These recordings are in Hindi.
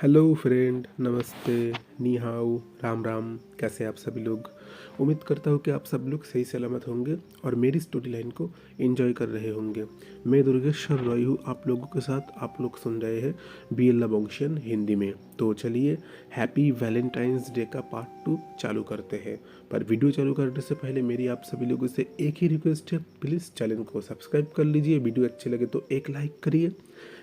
हेलो फ्रेंड, नमस्ते, नी हाउ, राम राम। कैसे हैं आप सभी लोग। उम्मीद करता हूँ कि आप सब लोग सही सलामत होंगे और मेरी स्टोरी लाइन को एंजॉय कर रहे होंगे। मैं दुर्गेश्वर रॉय हूँ आप लोगों के साथ। आप लोग सुन रहे हैं बी एल लबोंगशन हिंदी में। तो चलिए हैप्पी वैलेंटाइंस डे का पार्ट 2 चालू करते हैं। पर वीडियो चालू करने से पहले मेरी आप सभी लोगों से एक ही रिक्वेस्ट है, प्लीज़ चैनल को सब्सक्राइब कर लीजिए। वीडियो अच्छी लगे तो एक लाइक करिए,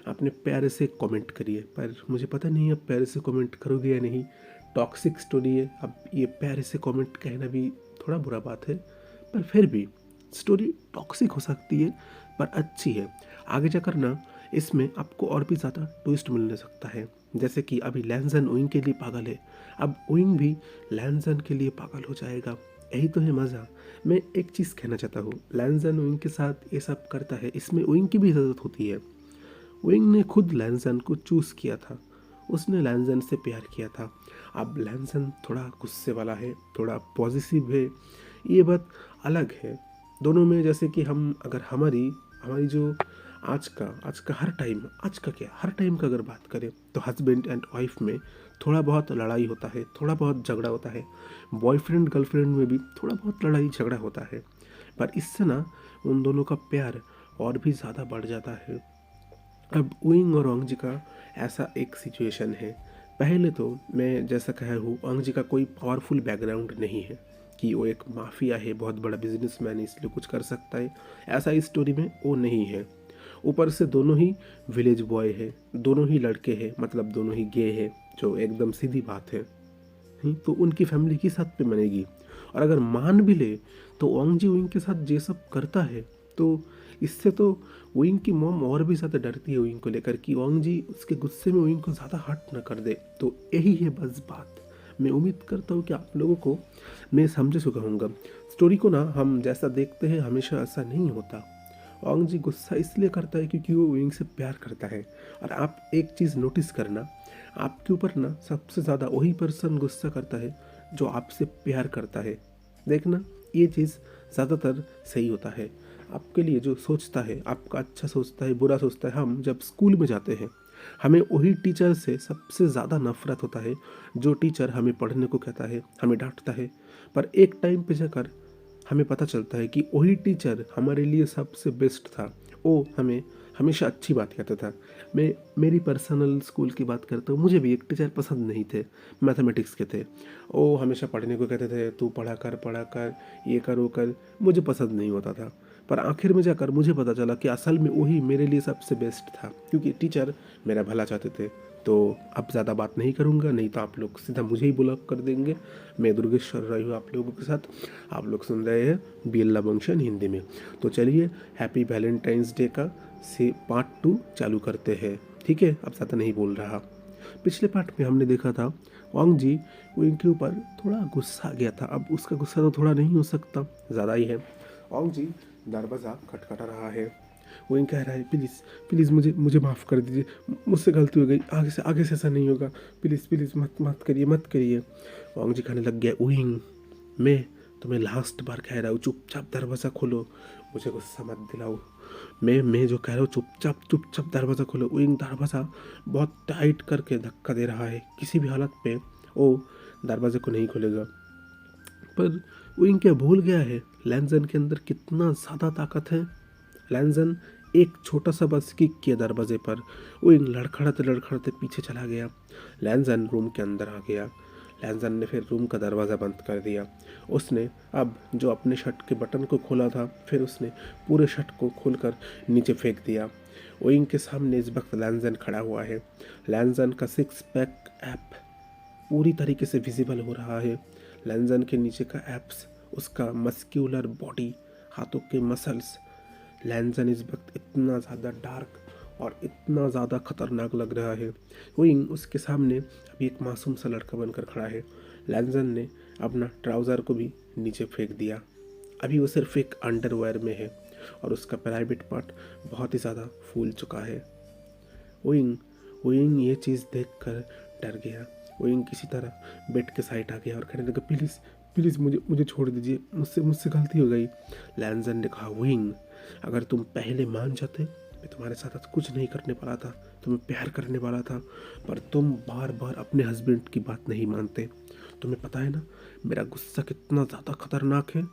अपने प्यारे से कमेंट करिए। पर मुझे पता नहीं अब प्यारे से कमेंट करोगे या नहीं। टॉक्सिक स्टोरी है, अब ये प्यारे से कमेंट कहना भी थोड़ा बुरा बात है, पर फिर भी स्टोरी टॉक्सिक हो सकती है पर अच्छी है। आगे जाकर ना इसमें आपको और भी ज़्यादा ट्विस्ट मिलने सकता है। जैसे कि अभी लैंजन ओइंग के लिए पागल है, अब ओइंग भी लैंजन के लिए पागल हो जाएगा। यही तो है मज़ा। मैं एक चीज़ कहना चाहता हूँ, लैंजन ओइंग के साथ ये सब करता है, इसमें ओइंग की भी इजाज़त होती है। विंग ने खुद लैंसन को चूज़ किया था, उसने लैंसन से प्यार किया था। अब लैंसन थोड़ा गुस्से वाला है, थोड़ा पॉजिटिव है, ये बात अलग है दोनों में। जैसे कि हम अगर हमारी हमारी जो आज का हर टाइम, आज का क्या हर टाइम का अगर बात करें तो हस्बैंड एंड वाइफ में थोड़ा बहुत लड़ाई होता है, थोड़ा बहुत झगड़ा होता है। बॉयफ्रेंड गर्लफ्रेंड में भी थोड़ा बहुत लड़ाई झगड़ा होता है, पर इससे ना उन दोनों का प्यार और भी ज़्यादा बढ़ जाता है। अब उइंग और ओंग जी का ऐसा एक सिचुएशन है। पहले तो मैं जैसा कहा हूँ, ओंग जी का कोई पावरफुल बैकग्राउंड नहीं है कि वो एक माफिया है, बहुत बड़ा बिजनेसमैन है इसलिए कुछ कर सकता है, ऐसा इस स्टोरी में वो नहीं है। ऊपर से दोनों ही विलेज बॉय है, दोनों ही लड़के हैं, मतलब दोनों ही गे है, जो एकदम सीधी बात है। तो उनकी फैमिली की साथ पे मानेगी। और अगर मान भी ले तो ओंग जी विंग के साथ ये सब करता है, तो इससे तो विंग की मॉम और भी ज़्यादा डरती है विंग को लेकर कि ओंग जी उसके गुस्से में विंग को ज़्यादा हर्ट न कर दे। तो यही है बस बात। मैं उम्मीद करता हूँ कि आप लोगों को मैं समझ चुका हूँगा। स्टोरी को ना हम जैसा देखते हैं हमेशा ऐसा नहीं होता। ओंग जी गुस्सा इसलिए करता है क्योंकि वो विंग से प्यार करता है। और आप एक चीज़ नोटिस करना, आपके ऊपर ना सबसे ज़्यादा वही पर्सन गुस्सा करता है जो आपसे प्यार करता है। देखना ये चीज़ ज़्यादातर सही होता है। आपके लिए जो सोचता है, आपका अच्छा सोचता है, बुरा सोचता है। हम जब स्कूल में जाते हैं हमें वही टीचर से सबसे ज़्यादा नफरत होता है जो टीचर हमें पढ़ने को कहता है, हमें डांटता है। पर एक टाइम पे जाकर हमें पता चलता है कि वही टीचर हमारे लिए सबसे बेस्ट था। वो हमें हमेशा अच्छी बात कहता था। मैं मेरी पर्सनल स्कूल की बात करता हूँ, मुझे भी एक टीचर पसंद नहीं थे, मैथमेटिक्स के थे। वो हमेशा पढ़ने को कहते थे, तू पढ़ा कर, ये कर वो कर। मुझे पसंद नहीं होता था, पर आखिर में जाकर मुझे पता चला कि असल में वही मेरे लिए सबसे बेस्ट था, क्योंकि टीचर मेरा भला चाहते थे। तो अब ज़्यादा बात नहीं करूँगा, नहीं तो आप लोग सीधा मुझे ही ब्लॉक कर देंगे। मैं दुर्गेश्वर रही हूँ आप लोगों के साथ। आप लोग सुन रहे हैं बी एल लबोंगशन हिंदी में। तो चलिए हैप्पी वैलेंटाइंस डे का से पार्ट 2 चालू करते हैं। ठीक है, अब ज़्यादा नहीं बोल रहा। पिछले पार्ट में हमने देखा था ओंग जी वो इनके ऊपर थोड़ा गुस्सा आ गया था। अब उसका गुस्सा तो थोड़ा नहीं हो सकता, ज़्यादा ही है। ओंग जी दरवाज़ा खटखटा रहा है। वो इन कह रहा है, प्लीज़ प्लीज़ मुझे मुझे माफ़ कर दीजिए, मुझसे गलती हो गई, आगे से ऐसा नहीं होगा, प्लीज़ प्लीज़ मत करिए मत करिए। ओंग जी कहने लग गया, उइंग मैं तुम्हें लास्ट बार कह रहा हूँ, चुपचाप दरवाज़ा खोलो, मुझे गुस्सा मत दिलाओ। मैं जो कह रहा हूँ चुपचाप दरवाज़ा खोलो। उइंग दरवाज़ा बहुत टाइट करके धक्का दे रहा है, किसी भी हालत पे वो दरवाजे को नहीं खोलेगा। पर उइंग क्या भूल गया है लैंजन के अंदर कितना ज़्यादा ताकत है। लैंजन एक छोटा सा बस किक किया दरवाजे पर, उइंग लड़खड़ाते पीछे चला गया। लैंजन रूम के अंदर आ गया। लैंजन ने फिर रूम का दरवाज़ा बंद कर दिया। उसने अब जो अपने शर्ट के बटन को खोला था, फिर उसने पूरे शर्ट को खोलकर नीचे फेंक दिया। ओइंग के सामने इस वक्त लैंजन खड़ा हुआ है। लैंजन का सिक्स पैक ऐप पूरी तरीके से विजिबल हो रहा है। लैंजन के नीचे का एप्स, उसका मस्क्यूलर बॉडी, हाथों के मसल्स। लैंजन इस वक्त इतना ज़्यादा डार्क और इतना ज़्यादा खतरनाक लग रहा है। विंग उसके सामने अभी एक मासूम सा लड़का बनकर खड़ा है। लैंजन ने अपना ट्राउज़र को भी नीचे फेंक दिया। अभी वो सिर्फ एक अंडरवेयर में है और उसका प्राइवेट पार्ट बहुत ही ज़्यादा फूल चुका है। विंग विंग ये चीज़ देखकर डर गया। विंग किसी तरह बेड के साइड आ गया और कहने लगा, प्लीज़ प्लीज़ मुझे छोड़ दीजिए, मुझसे गलती हो गई। लैंजन ने कहा, विंग अगर तुम पहले मान जाते मैं तुम्हारे साथ आज कुछ नहीं करने वाला था, तुम्हें प्यार करने वाला था, पर तुम बार बार अपने हस्बैंड की बात नहीं मानते। तुम्हें पता है ना मेरा गुस्सा कितना ज़्यादा खतरनाक है।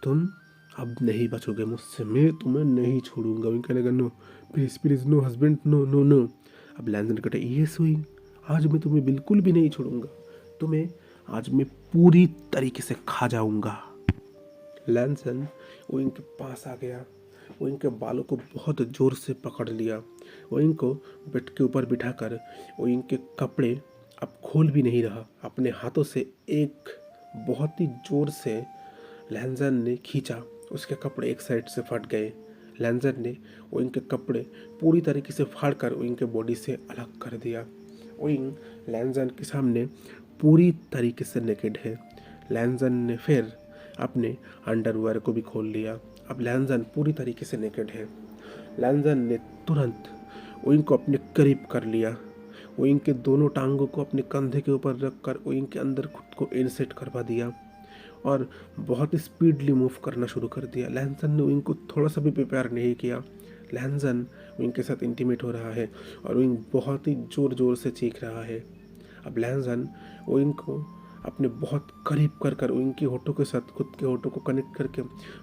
तुम अब नहीं बचोगे मुझसे, मैं तुम्हें नहीं छोड़ूंगा। वो कहने लगा no please please no husband, no no no. अब लैंसन कहते ये सुई, आज मैं तुम्हें बिल्कुल भी नहीं छोड़ूंगा, तुम्हें आज मैं पूरी तरीके से खा जाऊंगा। लैंसन ओइंग के पास आ गया, ओइंग के बालों को बहुत ज़ोर से पकड़ लिया, ओइंग को बेड के ऊपर बिठाकर ओइंग के कपड़े अब खोल भी नहीं रहा, अपने हाथों से एक बहुत ही ज़ोर से लैंसन ने खींचा, उसके कपड़े एक साइड से फट गए। लैंसन ने ओइंग के कपड़े पूरी तरीके से फाड़कर ओइंग के बॉडी से अलग कर दिया। ओइंग लैंसन के सामने पूरी तरीके से नेकेड है। लैंसन ने फिर अपने अंडरवेयर को भी खोल लिया। अब लैंसन पूरी तरीके से नेकेड है। लैंसन ने तुरंत ओइंग को अपने करीब कर लिया, ओइंग के दोनों टांगों को अपने कंधे के ऊपर रखकर ओइंग के अंदर खुद को इनसेट करवा दिया और बहुत स्पीडली मूव करना शुरू कर दिया। लैंसन ने ओइंग को थोड़ा सा भी प्रिपेयर नहीं किया। लैंसन ओइंग के साथ इंटीमेट हो रहा है और ओइंग बहुत ही ज़ोर ज़ोर से चीख रहा है। अब लैंसन ओइंग को अपने बहुत करीब कर कर ओइंग के होठों के साथ खुद के होठों को कनेक्ट करके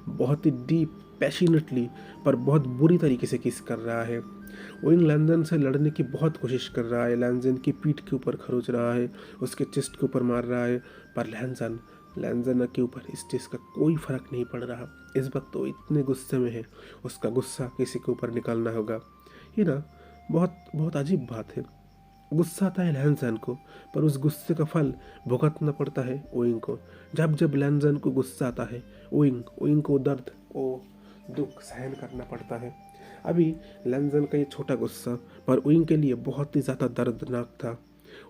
बहुत ही डीप पैशनेटली पर बहुत बुरी तरीके से किस कर रहा है। ओइंग लैंसन से लड़ने की बहुत कोशिश कर रहा है, लैंसन की पीठ के ऊपर खरोच रहा है, उसके चेस्ट के ऊपर मार रहा है, पर लैंसन के ऊपर इस चीज़ का कोई फ़र्क नहीं पड़ रहा। इस वक्त वो इतने गुस्से में है, उसका गुस्सा किसी के ऊपर निकालना होगा। ये ना बहुत बहुत अजीब बात है, गुस्सा आता है लैंसन को, पर उस गुस्से का फल भुगतना पड़ता है ओइंग को। जब जब लैंसन को गुस्सा आता है ओइंग को दर्द दुख सहन करना पड़ता है। अभी लैंसन का ये छोटा गुस्सा पर ओइंग के लिए बहुत ही ज़्यादा दर्दनाक था।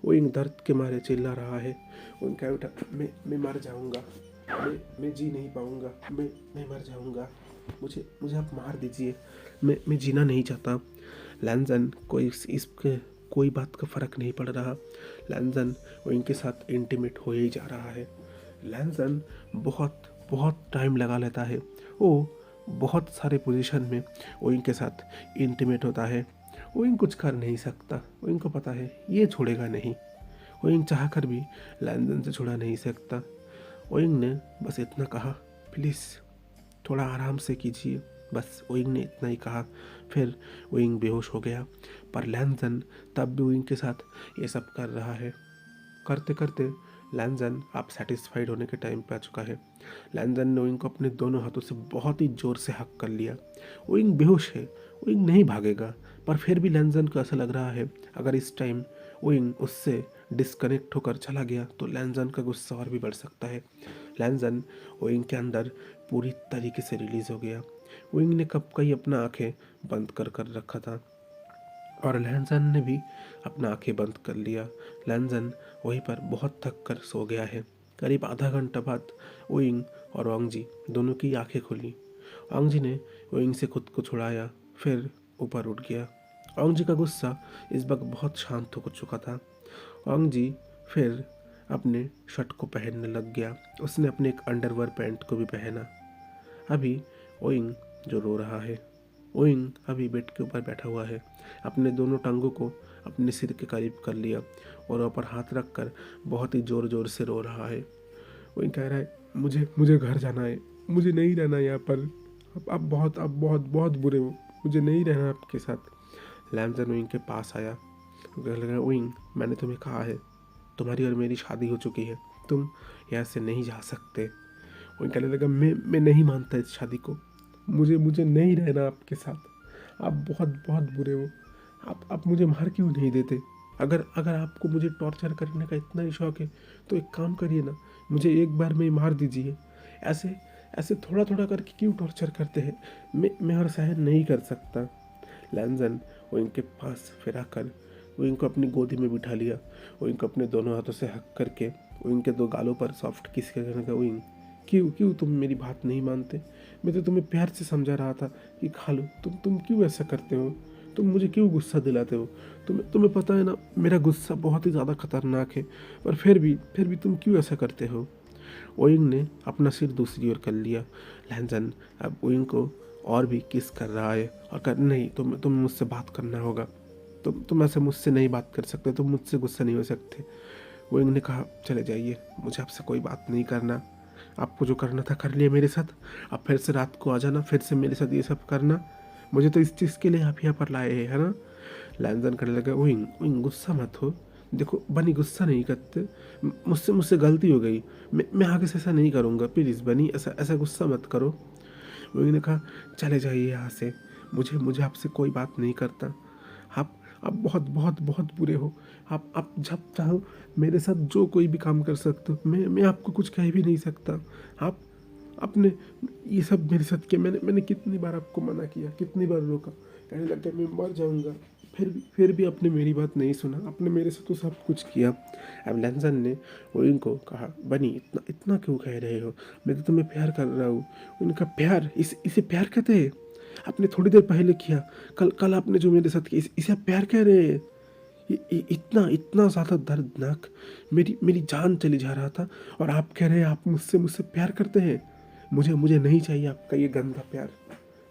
ओइंग दर्द के मारे चिल्ला रहा है। ओइंग कह उठा मैं मर जाऊंगा, मैं जी नहीं पाऊंगा, मैं मर जाऊंगा, मुझे आप मार दीजिए, मैं जीना नहीं चाहता। लैंसन को इसके कोई बात का फ़र्क नहीं पड़ रहा। लैंसन ओइंग के साथ इंटीमेट हो ही जा रहा है। लैंसन बहुत बहुत टाइम लगा लेता है, वो बहुत सारे पोजीशन में ओइंग के साथ इंटीमेट होता है। ओइंग कुछ कर नहीं सकता, ओइंग को पता है ये छोड़ेगा नहीं। ओइंग चाह कर भी लैंसन से छुड़ा नहीं सकता। ओइंग ने बस इतना कहा प्लीज़ थोड़ा आराम से कीजिए, बस ओइंग ने इतना ही कहा। फिर ओइंग बेहोश हो गया, पर लैंसन तब भी ओइंग के साथ ये सब कर रहा है। करते करते लैंसन अब सेटिस्फाइड होने के टाइम पे आ चुका है। लैंसन ने ओइंग को अपने दोनों हाथों से बहुत ही ज़ोर से हक कर लिया। ओइंग बेहोश है, ओइंग नहीं भागेगा, पर फिर भी लैंसन को ऐसा लग रहा है अगर इस टाइम ओइंग उससे डिस्कनेक्ट होकर चला गया तो लैंसन का गुस्सा और भी बढ़ सकता है। लैंसन ओइंग के अंदर पूरी तरीके से रिलीज़ हो गया। ओइंग ने कब का ही अपना आंखें बंद कर कर रखा था और लैंसन ने भी अपना आंखें बंद कर लिया। लैंसन वहीं पर बहुत थक कर सो गया है। करीब आधा घंटा बाद ओइंग और ओंगजी दोनों की आंखें खुली। ओंगजी ने ओइंग से खुद को छुड़ाया, फिर ऊपर उठ गया। ओंगजी का गुस्सा इस वक्त बहुत शांत हो चुका था। ओंगजी फिर अपने शर्ट को पहनने लग गया। उसने अपने एक अंडरवेयर पैंट को भी पहना। अभी ओइंग जो रो रहा है, ओइंग अभी बेड के ऊपर बैठा हुआ है, अपने दोनों टांगों को अपने सिर के करीब कर लिया और ऊपर हाथ रखकर बहुत ही ज़ोर ज़ोर से रो रहा है। ओइंग कह रहा है मुझे घर जाना है, मुझे नहीं रहना यहाँ पर, आप बहुत बहुत बुरे हो, मुझे नहीं रहना आपके साथ। लैंसन ओइंग के पास आया, कहने लगा ओइंग मैंने तुम्हें कहा है तुम्हारी और मेरी शादी हो चुकी है, तुम यहाँ से नहीं जा सकते। ओइंग कहने लगा मैं नहीं मानता इस शादी को, मुझे नहीं रहना आपके साथ, आप बहुत बुरे हो, आप मुझे मार क्यों नहीं देते? अगर आपको मुझे टॉर्चर करने का इतना ही शौक है तो एक काम करिए ना, मुझे एक बार में ही मार दीजिए। ऐसे थोड़ा थोड़ा करके क्यों टॉर्चर करते हैं? मैं और सहन नहीं कर सकता। लैंसन ओइंग के पास फिर आकर ओइंग को अपनी गोदी में बिठा लिया। ओइंग को अपने दोनों हाथों से हक करके ओइंग के दो गालों पर सॉफ्ट किस करने का। ओइंग क्यों तुम मेरी बात नहीं मानते? मैं तो तुम्हें प्यार से समझा रहा था कि खा लो, तुम क्यों ऐसा करते हो? तुम मुझे क्यों गुस्सा दिलाते हो? तुम्हें पता है ना मेरा गुस्सा बहुत ही ज़्यादा खतरनाक है, पर फिर भी तुम क्यों ऐसा करते हो? ओइंग ने अपना सिर दूसरी ओर कर लिया। लैंसन अब ओइंग को और भी किस कर रहा है और कर नहीं, तुम मुझसे बात करना होगा, तुम ऐसे मुझसे नहीं बात कर सकते, तुम मुझसे गुस्सा नहीं हो सकते। वोइंग ने कहा चले जाइए, मुझे आपसे कोई बात नहीं करना, आपको जो करना था कर लिया मेरे साथ, अब फिर से रात को आ जाना, फिर से मेरे साथ ये सब करना, मुझे तो इस चीज़ के लिए आप यहाँ पर लाए हैं, है ना। लैंजन करने लगा वोइंग वोइंग गुस्सा मत हो, देखो बनी गुस्सा नहीं करते, मुझसे मुझसे गलती हो गई, मैं आगे से ऐसा नहीं करूँगा, प्लीज़ बनी ऐसा ऐसा गुस्सा मत करो। वोइंग ने कहा चले जाइए यहाँ से, मुझे मुझे आपसे कोई बात नहीं करता, आप बहुत बहुत बहुत बुरे हो, आप जब चाहो मेरे साथ जो कोई भी काम कर सकते हो, मैं आपको कुछ कह भी नहीं सकता। आप आपने ये सब मेरे साथ किया, मैंने कितनी बार आपको मना किया, कितनी बार रोका, कहने लग गया मैं मर जाऊंगा, फिर भी आपने मेरी बात नहीं सुना, आपने मेरे साथ तो सब कुछ किया। अब लैंजन ने वोइंग को कहा बनी इतना इतना क्यों कह रहे हो, मैं तो तुम्हें प्यार कर रहा हूँ। उनका प्यार, इसे प्यार कहते हैं, आपने थोड़ी देर पहले किया, कल कल आपने जो मेरे साथ किया इसे आप प्यार कह रहे हैं। इतना इतना ज़्यादा दर्दनाक, मेरी जान चली जा रहा था और आप कह रहे हैं आप मुझसे मुझसे प्यार करते हैं। मुझे मुझे नहीं चाहिए आपका ये गंदा प्यार,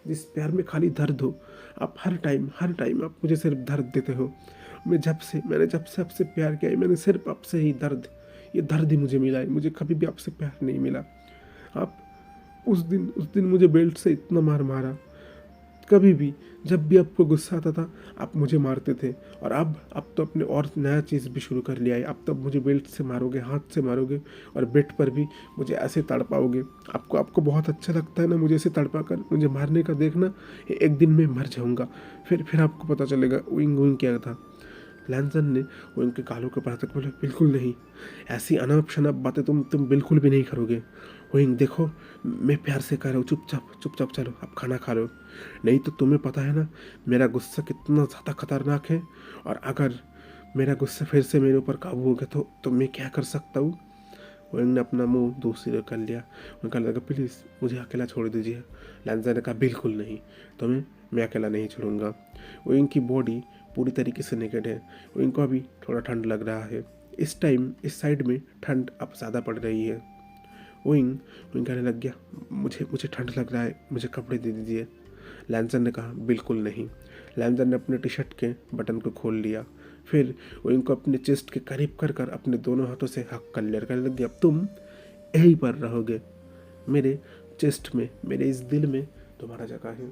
जिस प्यार में खाली दर्द हो। आप हर टाइम आप मुझे सिर्फ दर्द देते हो। मैंने जब से आपसे प्यार किया है, मैंने सिर्फ आपसे ही ये दर्द ही मुझे मिला है, मुझे कभी भी आपसे प्यार नहीं मिला। आप उस दिन मुझे बेल्ट से इतना मारा, कभी भी जब भी आपको गुस्सा आता था आप मुझे मारते थे, और अब तो अपने और नया चीज़ भी शुरू कर लिया है, अब तो मुझे बेल्ट से मारोगे, हाथ से मारोगे, और बेड पर भी मुझे ऐसे तड़पाओगे। आपको बहुत अच्छा लगता है ना मुझे ऐसे तड़पा कर मुझे मारने का देखना। एक दिन मैं मर जाऊँगा, फिर आपको पता चलेगा विंग विंग क्या था। लैंसन ने वो उनके गालों के ऊपर तक बोले बिल्कुल नहीं, ऐसी अनाप शनाप बातें तुम बिल्कुल भी नहीं करोगे। वहीं देखो मैं प्यार से कह रहा हूँ, चुपचाप चलो आप खाना खा लो, नहीं तो तुम्हें पता है ना मेरा गुस्सा कितना ज़्यादा खतरनाक है, और अगर मेरा गुस्सा फिर से मेरे ऊपर काबू हो गया तो मैं क्या कर सकता हूँ। वोइंग ने अपना मुंह दूसरी कर लिया, उनका लगा प्लीज़ मुझे अकेला छोड़ दीजिए। लैंजर ने कहा बिल्कुल नहीं, तुम्हें मैं अकेला नहीं छोड़ूंगा। वोइंग की बॉडी पूरी तरीके से नेकेड है, वोइंग को अभी थोड़ा ठंड लग रहा है, इस टाइम इस साइड में ठंड अब ज़्यादा पड़ रही है। वोइंग वोइंग कहने लग गया मुझे ठंड लग रहा है, मुझे कपड़े दे दीजिए। लैंजर ने कहा बिल्कुल नहीं। लैंजर ने अपने टी शर्ट के बटन को खोल लिया, फिर वो इनको अपने चेस्ट के करीब कर अपने दोनों हाथों से हक कर लिया, कहने लग गया अब तुम यहीं पर रहोगे, मेरे चेस्ट में, मेरे इस दिल में तुम्हारा जगह है।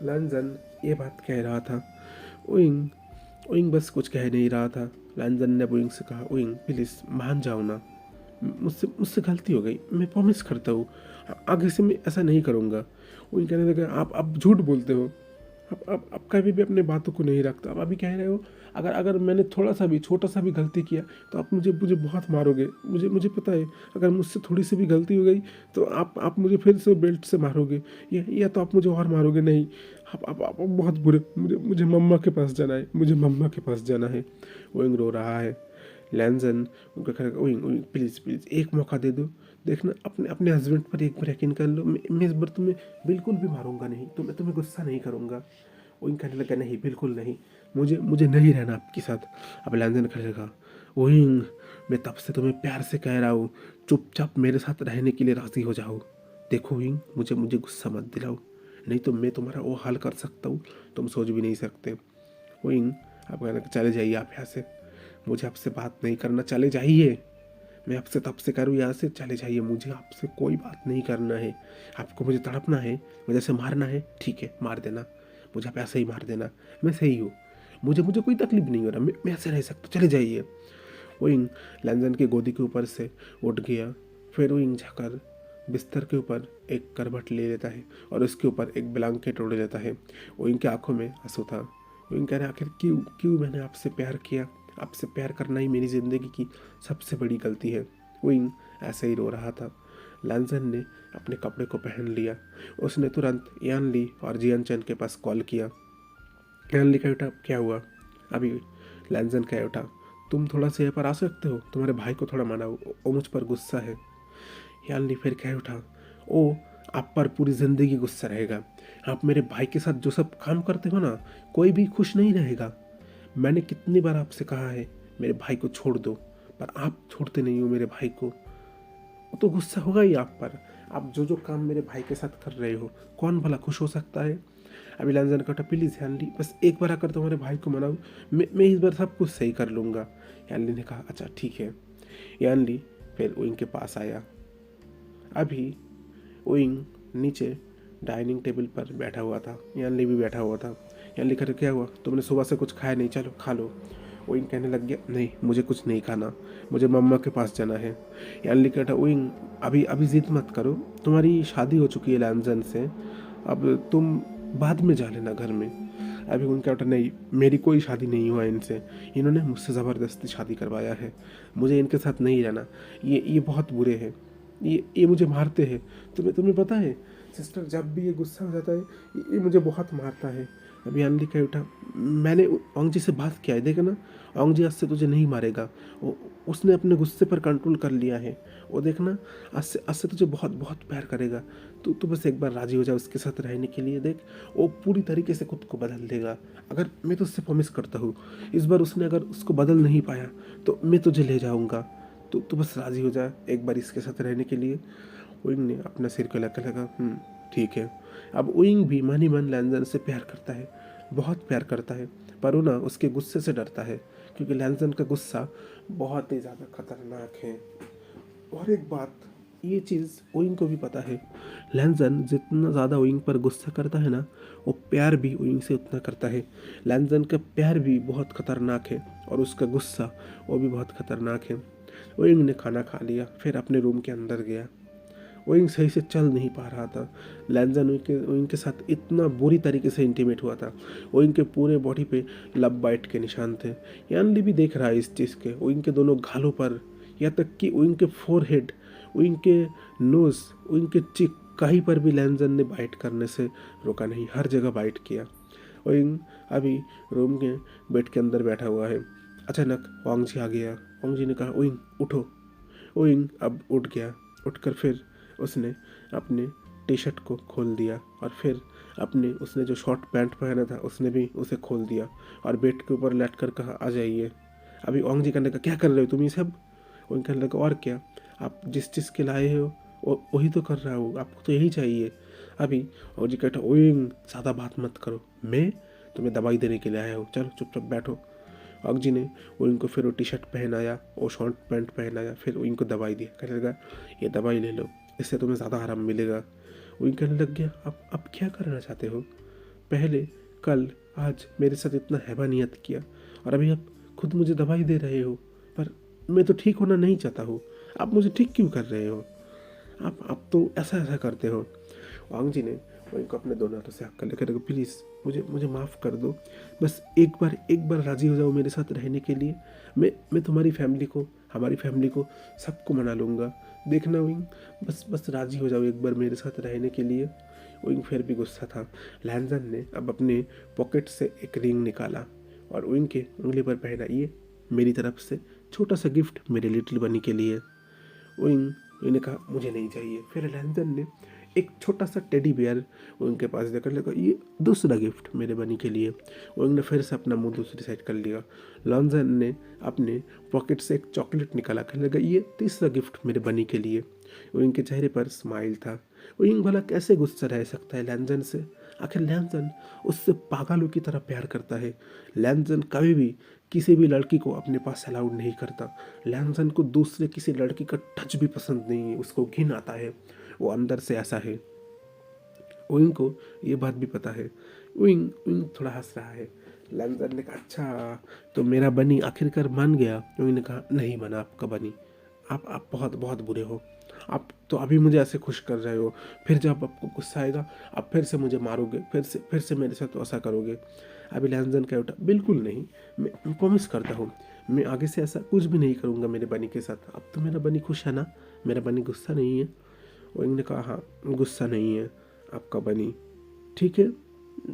लैंजन ये बात कह रहा था, ओइंग ओइंग बस कुछ कह नहीं रहा था। लैंजन ने ओइंग से कहा ओइंग प्लीज़ मान जाओ ना, मुझसे गलती हो गई, मैं प्रॉमिस करता हूँ आगे से मैं ऐसा नहीं करूँगा। ओइंग कहने लगा आप झूठ बोलते हो, आप कभी भी अपने बातों को नहीं रखता। आप अभी कह रहे हो अगर मैंने थोड़ा सा भी छोटा सा भी गलती किया तो आप मुझे बहुत मारोगे। मुझे पता है अगर मुझसे थोड़ी सी भी गलती हो गई तो आप मुझे फिर से बेल्ट से मारोगे, या तो आप मुझे और मारोगे। नहीं, आप बहुत बुरे, मुझे मम्मा के पास जाना है, मुझे मम्मा के पास जाना है। ओइंग रो रहा है। लैंजन उनका कह रहा ओइंग प्लीज़ एक मौका दे दो, देखना अपने हस्बैंड पर एक बार यकीन कर लो, मैं इस बार तुम्हें बिल्कुल भी मारूंगा नहीं, तुम्हें गुस्सा नहीं करूंगा। वो कहने लगा नहीं बिल्कुल नहीं, मुझे नहीं रहना आपके साथ। अब लैंजन कहने लगा ओइंग मैं तब से तुम्हें प्यार से कह रहा हूँ, चुपचाप मेरे साथ रहने के लिए राज़ी हो जाओ। देखो ओइंग मुझे गुस्सा मत दिलाओ, नहीं तो मैं तुम्हारा वो हाल कर सकता हूँ तुम सोच भी नहीं सकते। ओइंग आप कहना चले जाइए आप यहाँ से, मुझे आपसे बात नहीं करना, चले जाइए। मैं आपसे तब से करूँ यहाँ से, चले जाइए, मुझे आपसे कोई बात नहीं करना है। आपको मुझे तड़पना है, मुझे ऐसे मारना है, ठीक है मार देना, मुझे आप ऐसे ही मार देना, मैं सही हूँ, मुझे कोई तकलीफ नहीं हो रहा, मैं ऐसे रह सकता, चले जाइए। वोइंग लैंजन की गोदी के ऊपर से उठ गया, फिर वोइंग जाकर बिस्तर के ऊपर एक करवट ले लेता है और उसके ऊपर एक ब्लैंकेट ओढ़ लेता है। वोइंग की आंखों में आंसू था। वोइंग कह रहे आखिर क्यों मैंने आपसे प्यार किया, आपसे प्यार करना ही मेरी ज़िंदगी की सबसे बड़ी गलती है। विंग ऐसे ही रो रहा था। लैंजन ने अपने कपड़े को पहन लिया, उसने तुरंत यान ली और जियान चैन के पास कॉल किया। यान ली कह उठा क्या हुआ अभी। लैंजन कह उठा तुम थोड़ा सा यहाँ पर आ सकते हो, तुम्हारे भाई को थोड़ा मनाओ, वो मुझ पर गुस्सा है। यान ली फिर कह उठा ओ आप पर पूरी ज़िंदगी गुस्सा रहेगा, आप मेरे भाई के साथ जो सब काम करते हो ना कोई भी खुश नहीं रहेगा। मैंने कितनी बार आपसे कहा है मेरे भाई को छोड़ दो, पर आप छोड़ते नहीं हो मेरे भाई को, तो गुस्सा होगा ही आप पर। आप जो जो काम मेरे भाई के साथ कर रहे हो, कौन भला खुश हो सकता है? अभी लैंजन कहता प्लीज़ यानली, बस एक बार आकर तुम्हारे भाई को मनाओ, मैं इस बार सब कुछ सही कर लूँगा। यानली ने कहा अच्छा ठीक है। यानली फिर ओइंग के पास आया। अभी ओइंग नीचे डाइनिंग टेबल पर बैठा हुआ था, यानली भी बैठा हुआ था। यानली कहते क्या हुआ, तुमने सुबह से कुछ खाया नहीं, चलो खा लो। ओइंग कहने लग गया नहीं, मुझे कुछ नहीं खाना, मुझे मम्मा के पास जाना है। यानली कहता ओइंग अभी अभी जिद मत करो, तुम्हारी शादी हो चुकी है लैंजन से, अब तुम बाद में जा लेना घर में। अभी उनका कहता नहीं, मेरी कोई शादी नहीं हुआ इनसे, इन्होंने मुझसे ज़बरदस्ती शादी करवाया है, मुझे इनके साथ नहीं रहना, ये बहुत बुरे हैं, ये मुझे मारते हैं। तुम्हें पता है सिस्टर, जब भी ये गुस्सा हो जाता है ये मुझे बहुत मारता है। अभी अनली कह उठा मैंने ओंग जी से बात किया है, देख ना ओंग जी आज से तुझे नहीं मारेगा, उसने अपने गुस्से पर कंट्रोल कर लिया है, वो देखना आज से तुझे बहुत बहुत प्यार करेगा। तू बस एक बार राजी हो जा उसके साथ रहने के लिए, देख वो पूरी तरीके से खुद को बदल देगा। अगर मैं तुझसे प्रॉमिस करता हूँ, इस बार उसने अगर उसको बदल नहीं पाया तो मैं तुझे ले जाऊँगा, तू बस राजी हो जा एक बार इसके साथ रहने के लिए। ओइंग ने अपना सिर को लगा ठीक है। अब ओइंग भी मन ही मन लैंजन से प्यार करता है, बहुत प्यार करता है, पर वो ना उसके गुस्से से डरता है, क्योंकि लैंजन का गुस्सा बहुत ही ज़्यादा खतरनाक है। और एक बात, ये चीज़ ओइंग को भी पता है, लैंजन जितना ज़्यादा ओइंग पर गुस्सा करता है ना, वो प्यार भी ओइंग से उतना करता है। लैंजन का प्यार भी बहुत खतरनाक है और उसका गुस्सा वो भी बहुत खतरनाक है। ओइंग ने खाना खा लिया, फिर अपने रूम के अंदर गया। ओइंग सही से चल नहीं पा रहा था। लैंजन ओइंग के साथ इतना बुरी तरीके से इंटीमेट हुआ था, ओइंग के पूरे बॉडी पे लव बाइट के निशान थे। यानली भी देख रहा है इस चीज़ के, ओइंग के दोनों गालों पर, यहाँ तक कि ओइंग के फोरहेड, ओइंग के नोज, ओइंग के चिक, कहीं पर भी लैंजन ने बाइट करने से रोका नहीं, हर जगह बाइट किया। ओइंग अभी रूम के बेड के अंदर बैठा हुआ है। अचानक वांग जी आ गया। वांग जी ने कहा ओइंग उठो। ओइंग अब उठ गया। उठकर फिर उसने अपने टी शर्ट को खोल दिया और फिर उसने जो शॉर्ट पैंट पहना था उसने भी उसे खोल दिया और बेड के ऊपर लेट कर कहा आ जाइए। अभी ओंग जी कहने का क्या कर रहे हो तुम ये सब? ओंग कहने लगा और क्या, आप जिस चीज़ के लाए हो वही तो कर रहा हूँ, आपको तो यही चाहिए। अभी ओंग जी कहता ओइंग ज़्यादा बात मत करो, मैं तुम्हें दवाई देने के लिए आया हूँ, चलो चुपचाप बैठो। ओंग जी ने ओइंग को फिर वो टी शर्ट पहनाया, वो शॉर्ट पैंट पहनाया, फिर ओइंग को दवाई दिया। कहने लगा ये दवाई ले लो, इससे तुम्हें ज़्यादा आराम मिलेगा। ओइंग कहने लग गया अब क्या करना चाहते हो? पहले कल आज मेरे साथ इतना हैवानियत किया और अभी आप खुद मुझे दवाई दे रहे हो, पर मैं तो ठीक होना नहीं चाहता हूँ, आप मुझे ठीक क्यों कर रहे हो? आप तो ऐसा करते हो। वांग जी ने ओइंग को अपने दोनों हाथों से हक कर लेकर प्लीज़ मुझे माफ़ कर दो, बस एक बार राज़ी हो जाओ मेरे साथ रहने के लिए, मैं तुम्हारी फैमिली को, हमारी फैमिली को, सबको मना लूँगा। देखना ओइंग, बस राज़ी हो जाओ एक बार मेरे साथ रहने के लिए। ओइंग फिर भी गुस्सा था। लैंजन ने अब अपने पॉकेट से एक रिंग निकाला और ओइंग के उंगली पर पहना, ये मेरी तरफ से छोटा सा गिफ्ट मेरे लिटिल बनी के लिए। ओइंग ने कहा मुझे नहीं चाहिए। फिर लैंजन ने एक छोटा सा टेडी बियर उनके पास देकर लगा, ये दूसरा गिफ्ट मेरे बनी के लिए। ओइंग ने फिर से अपना मुंह दूसरी साइड कर लिया। लॉन्जन ने अपने पॉकेट से एक चॉकलेट निकाला, कहने लगा ये तीसरा गिफ्ट मेरे बनी के लिए। ओइंग के चेहरे पर स्माइल था। ओइंग भला कैसे गुस्सा रह सकता है लैंजन से? आखिर लैंजन उससे पागलों की तरह प्यार करता है। लैंजन कभी भी किसी भी लड़की को अपने पास अलाउड नहीं करता। लैंजन को दूसरे किसी लड़की का टच भी पसंद नहीं है, उसको घिन आता है, वो अंदर से ऐसा है। ओइंग को ये बात भी पता है। ओइंग थोड़ा हंस रहा है। लैंजन ने कहा अच्छा तो मेरा बनी आखिरकार मान गया? ओइंग ने कहा नहीं माना आपका बनी, आप बहुत बहुत बुरे हो, आप तो अभी मुझे ऐसे खुश कर रहे हो, फिर जब आपको गुस्सा आएगा आप फिर से मुझे मारोगे, फिर से मेरे साथ ऐसा करोगे। अभी लैंजन कह उठा बिल्कुल नहीं, मैं प्रॉमिस करता हूँ मैं आगे से ऐसा कुछ भी नहीं करूँगा मेरे बनी के साथ। अब तो मेरा बनी खुश है ना, मेरा बनी गुस्सा नहीं है। ओइंग ने कहा हाँ गुस्सा नहीं है आपका बनी, ठीक है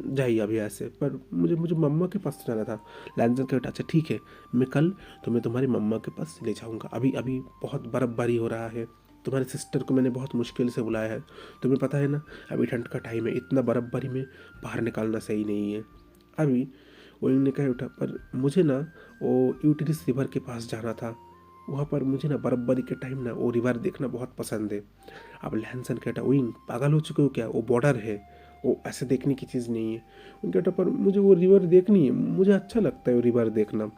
जाइए अभी ऐसे, पर मुझे मम्मा के पास जाना था। लैंजन कहा अच्छा ठीक है, मैं कल तुम्हें तुम्हारी मम्मा के पास ले जाऊंगा, अभी बहुत बर्फ़बारी हो रहा है, तुम्हारे सिस्टर को मैंने बहुत मुश्किल से बुलाया है, तुम्हें पता है ना अभी ठंड का टाइम है, इतना बर्फ़बारी में बाहर निकालना सही नहीं है। अभी ओइंग ने कहा उठा पर मुझे ना वो यूटिलिस रिवर के पास जाना था, वहाँ पर मुझे ना बर्फबारी के टाइम ना वो रिवर देखना बहुत पसंद है। अब लैंसन कहता ओइंग पागल हो चुके हो क्या, वो बॉर्डर है, वो ऐसे देखने की चीज़ नहीं है। उनके कहता पर मुझे वो रिवर देखनी है, मुझे अच्छा लगता है वो रिवर देखना।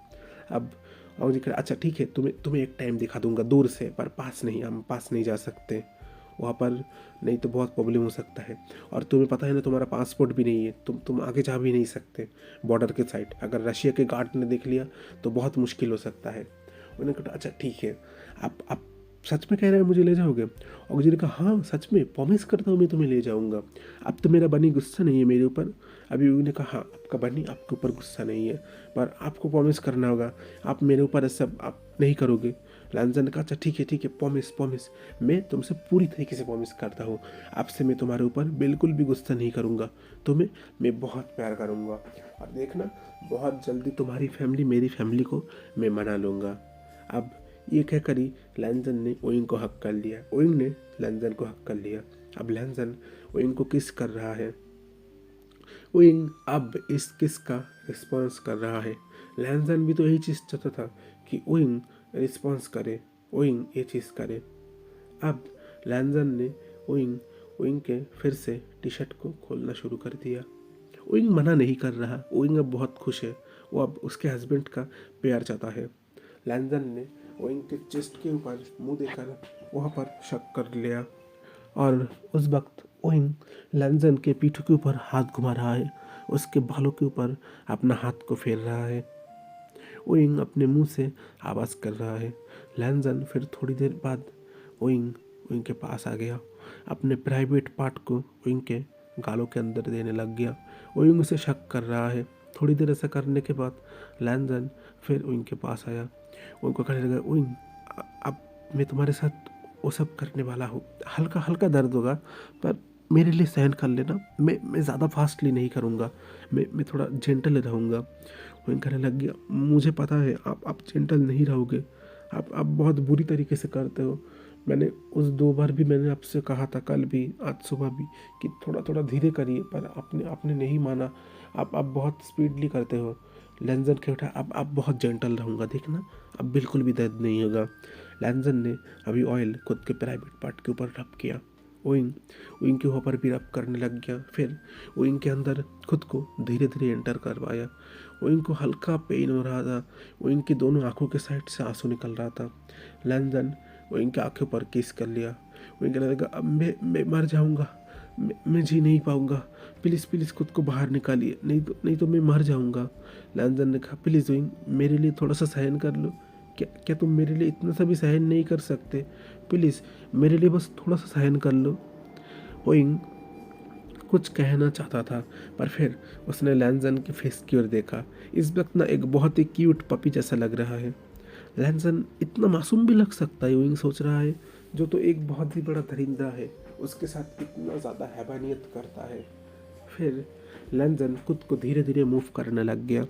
अब और जी कहता अच्छा ठीक है, तुम्हें तुम्हें एक टाइम दिखा दूंगा दूर से, पर पास नहीं, हम पास नहीं जा सकते वहाँ पर, नहीं तो बहुत प्रॉब्लम हो सकता है। और तुम्हें पता है ना तुम्हारा पासपोर्ट भी नहीं है, तुम आगे जा भी नहीं सकते बॉर्डर के साइड, अगर रशिया के गार्ड ने देख लिया तो बहुत मुश्किल हो सकता है। उन्होंने कहा अच्छा ठीक है, आप सच में कह रहे हैं मुझे ले जाओगे? और जी ने कहा हाँ सच में, प्रॉमिस करता हूँ मैं तुम्हें ले जाऊँगा। अब तो मेरा बनी गुस्सा नहीं है मेरे ऊपर। अभी उन्होंने कहा हाँ आपका बनी आपके ऊपर गुस्सा नहीं है, पर आपको प्रॉमिस करना होगा, आप मेरे ऊपर ऐसा आप नहीं करोगे। लैंसन ने कहा अच्छा ठीक है प्रॉमिस प्रॉमिस, मैं तुमसे पूरी तरीके से प्रॉमिस करता हूँ, आपसे मैं तुम्हारे ऊपर बिल्कुल भी गुस्सा नहीं करूँगा, तुम्हें मैं बहुत प्यार करूँगा, और देखना बहुत जल्दी तुम्हारी फैमिली मेरी फैमिली को मैं मना लूँगा। अब ये कहकर ही लैंसन ने ओइंग को हक कर लिया, ओइंग ने लैंसन को हक कर लिया। अब लैंसन ओइंग को किस कर रहा है, ओइंग अब इस किस का रिस्पॉन्स कर रहा है। लैंसन भी तो यही चीज़ चाहता था कि ओइंग रिस्पॉन्स करे, ओइंग ये चीज़ करे। अब लैंसन ने ओइंग ओइंग के फिर से टी शर्ट को खोलना शुरू कर दिया। ओइंग मना नहीं कर रहा, ओइंग अब बहुत खुश है, वो अब उसके हस्बैंड का प्यार चाहता है। लैंसन ने ओइंग के चेस्ट के ऊपर मुंह देकर वहाँ पर शक कर लिया, और उस वक्त ओइंग लैंसन के पीठ के ऊपर हाथ घुमा रहा है, उसके बालों के ऊपर अपना हाथ को फेर रहा है। ओइंग अपने मुंह से आवाज़ कर रहा है। लैंसन फिर थोड़ी देर बाद ओइंग ओइंग के पास आ गया, अपने प्राइवेट पार्ट को ओइंग के गालों के अंदर देने लग गया। ओइंग उसे शक कर रहा है। थोड़ी देर ऐसा करने के बाद लैंसन फिर ओइंग के पास आया, ओइंग को कहने लगा ओइंग अब मैं तुम्हारे साथ वो सब करने वाला हूँ, हल्का हल्का दर्द होगा पर मेरे लिए सहन कर लेना, मैं ज़्यादा फास्टली नहीं करूँगा, मैं थोड़ा जेंटल रहूँगा। वहीं कहने लग गया मुझे पता है आप जेंटल नहीं रहोगे, आप बहुत बुरी तरीके से करते हो, मैंने उस 2 बार भी मैंने आपसे कहा था, कल भी आज सुबह भी, कि थोड़ा थोड़ा धीरे करिए, पर आपने नहीं माना, आप बहुत स्पीडली करते हो। लैंसन के उठा अब बहुत जेंटल रहूँगा, देखना अब बिल्कुल भी दर्द नहीं होगा। लैंसन ने अभी ऑयल खुद के प्राइवेट पार्ट के ऊपर रब किया, ओइंग ओइंग के ऊपर भी रब करने लग गया, फिर ओइंग के अंदर खुद को धीरे धीरे एंटर करवाया। ओइंग को हल्का पेन हो रहा था, ओइंग की दोनों आंखों के साइड से आंसू निकल रहा था। लैंसन ओइंग की आंखों पर किस कर लिया। ओइंग कहने लगा अब मैं मर जाऊंगा, मैं जी नहीं पाऊंगा, प्लीज़ प्लीज़ खुद को बाहर निकालिए, नहीं तो मैं मर जाऊंगा। लैंसन ने कहा प्लीज़ ओइंग मेरे लिए थोड़ा सा सहन कर लो, क्या तुम मेरे लिए इतना सा भी सहन नहीं कर सकते, प्लीज़ मेरे लिए बस थोड़ा सा सहन कर लो। ओइंग कुछ कहना चाहता था, पर फिर उसने लैंसन के फेस की ओर देखा। इस वक्त ना एक बहुत ही क्यूट पपी जैसा लग रहा है। लैंसन इतना मासूम भी लग सकता है, ओइंग सोच रहा है, जो तो एक बहुत ही बड़ा दरिंदा है, उसके साथ इतना ज़्यादा हैवानियत करता है। फिर लैंसन खुद को धीरे धीरे मूव करने लग गया।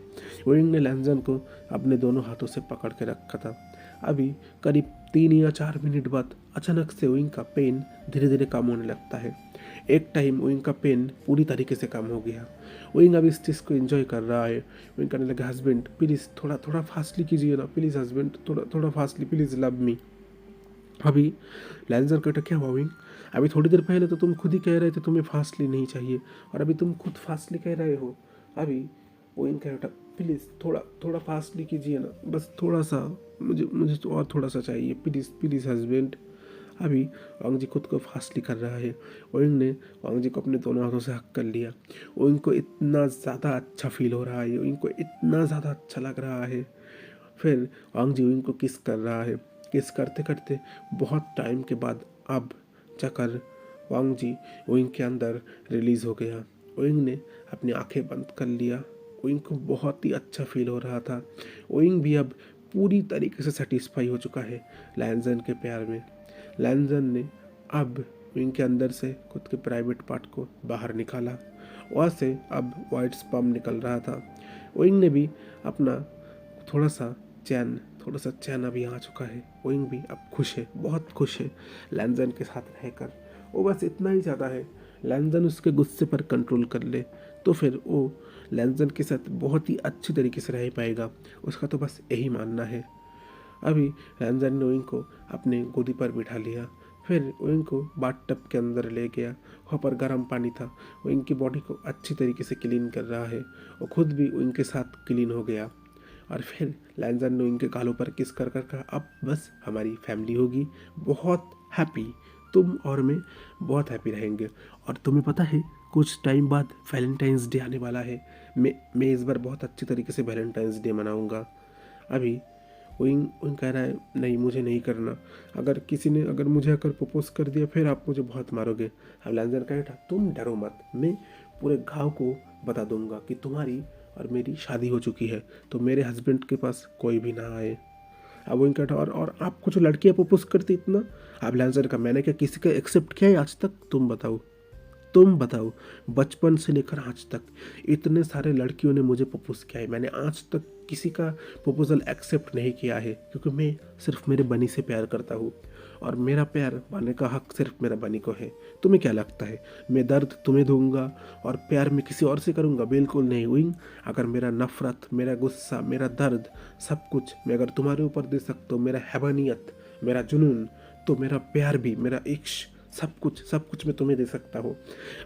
ओइंग ने लैंसन को अपने दोनों हाथों से पकड़ के रखा था। अभी करीब 3 या 4 मिनट बाद अचानक से ओइंग का पेन धीरे धीरे कम होने लगता है। एक टाइम ओइंग का पेन पूरी तरीके से कम हो गया। ओइंग अब इस चीज़ को एंजॉय कर रहा है। ओइंग कहने लगा हस्बैंड प्लीज़ थोड़ा थोड़ा फास्टली कीजिए ना, प्लीज़ हस्बैंड थोड़ा थोड़ा फास्टली, प्लीज़ लव मी। अभी लैंसन कहता क्या हुआ ओइंग, अभी थोड़ी देर पहले तो तुम खुद ही कह रहे थे तुम्हें फास्टली नहीं चाहिए, और अभी तुम खुद फास्टली कह रहे हो। अभी ओइंग कहता प्लीज़ थोड़ा थोड़ा फास्टली कीजिए ना, बस थोड़ा सा, मुझे तो और थोड़ा सा चाहिए, प्लीज़ प्लीज़ हस्बैंड। अभी वांग जी खुद को फास्टली कर रहा है। ओइंग ने वांग जी को अपने दोनों हाथों से हक कर लिया। ओइंग को इतना ज़्यादा अच्छा फील हो रहा है, ओइंग को इतना ज़्यादा अच्छा लग रहा है। फिर वांग जी ओइंग को किस कर रहा है। किस करते करते बहुत टाइम के बाद अब जाकर वांग जी ओइंग के अंदर रिलीज़ हो गया। ओइंग ने अपनी आंखें बंद कर लिया। ओइंग को बहुत ही अच्छा फील हो रहा था। ओइंग भी अब पूरी तरीके से सेटिस्फाई हो चुका है लैंसन के प्यार में। लैंसन ने अब विंग के अंदर से खुद के प्राइवेट पार्ट को बाहर निकाला। वहाँ से अब वाइट स्पर्म निकल रहा था। ओइंग ने भी अपना थोड़ा सा चैन अभी आ चुका है। ओइंग भी अब खुश है, बहुत खुश है लैंसन के साथ रहकर। वो बस इतना ही चाहता है लैंसन उसके गुस्से पर कंट्रोल कर ले, तो फिर वो लैंसन के साथ बहुत ही अच्छी तरीके से रह पाएगा। उसका तो बस यही मानना है। अभी रंजन ने ओइंग को अपने गोदी पर बिठा लिया, फिर ओइंग को बाथटब के अंदर ले गया। वहाँ पर गर्म पानी था, ओइंग की बॉडी को अच्छी तरीके से क्लीन कर रहा है, और खुद भी ओइंग के साथ क्लीन हो गया। और फिर लैंजन ने उनके गालों पर किस कर कर कहा, अब बस हमारी फैमिली होगी बहुत हैप्पी, तुम और मैं बहुत हैप्पी रहेंगे। और तुम्हें पता है कुछ टाइम बाद वैलेंटाइंस डे आने वाला है, मैं इस बार बहुत अच्छी तरीके से वैलेंटाइंस डे मनाऊंगा। अभी विंग विंग कह रहा है, नहीं मुझे नहीं करना, अगर मुझे प्रपोज कर दिया फिर आप मुझे बहुत मारोगे। अब लैंजन कह रहा, तुम डरो मत, मैं पूरे गांव को बता दूंगा कि तुम्हारी और मेरी शादी हो चुकी है, तो मेरे हस्बैंड के पास कोई भी ना आए। अब वो कहता, और आपको जो लड़कियाँ प्रपोज करती इतना। अब लैंजर का, मैंने क्या किसी का एक्सेप्ट किया है आज तक? तुम बताओ, बचपन से लेकर आज तक इतने सारे लड़कियों ने मुझे प्रपोज किया है, मैंने आज तक किसी का प्रपोजल एक्सेप्ट नहीं किया है, क्योंकि मैं सिर्फ मेरे बनी से प्यार करता हूँ, और मेरा प्यार पाने का हक सिर्फ मेरा बनी को है। तुम्हें क्या लगता है मैं दर्द तुम्हें दूंगा और प्यार मैं किसी और से करूँगा? बिल्कुल नहीं विंग। अगर मेरा नफरत, मेरा गुस्सा, मेरा दर्द, सब कुछ मैं अगर तुम्हारे ऊपर दे सकता हूँ, मेरा हैवानियत, मेरा जुनून, तो मेरा प्यार भी, मेरा इश्क, सब कुछ मैं तुम्हें दे सकता हूँ।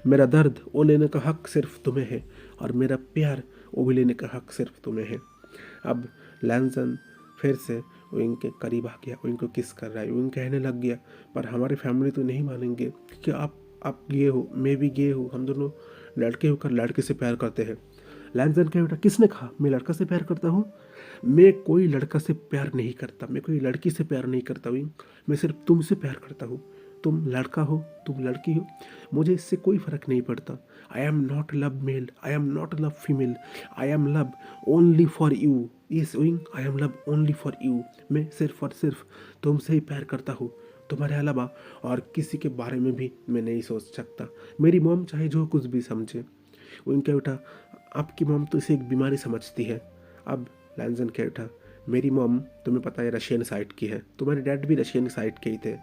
मेरा दर्द वो लेने का हक सिर्फ तुम्हें है, और मेरा प्यार वो भी लेने का हक सिर्फ तुम्हें है। अब लैंसन फिर से विंग के करीब आ गया, विंग को किस कर रहा है। विंग कहने लग गया, पर हमारी फैमिली तो नहीं मानेंगे, क्योंकि आप गे हो, मैं भी गे हूँ, हम दोनों लड़के होकर लड़के से प्यार करते हैं। लैंसन कहे, बेटा किसने कहा मैं लड़का से प्यार करता हूँ? मैं कोई लड़का से प्यार नहीं करता, मैं कोई लड़की से प्यार नहीं करता विंग, मैं सिर्फ तुमसे प्यार करता हूँ। तुम लड़का हो, तुम लड़की हो, मुझे इससे कोई फर्क नहीं पड़ता। I am not love male, I am not love female, I am love only for you. Yes wing, I am love only for you. मैं सिर्फ और सिर्फ तुमसे ही प्यार करता हूँ, तुम्हारे अलावा और किसी के बारे में भी मैं नहीं सोच सकता। मेरी मॉम चाहे जो कुछ भी समझे। उनका बेटा, आपकी मॉम तो इसे एक बीमारी समझती है। अब लैंसन कह उठा, मेरी मॉम तुम्हें पता है रशियन साइड की है, तुम्हारे डैड भी रशियन साइड के ही थे।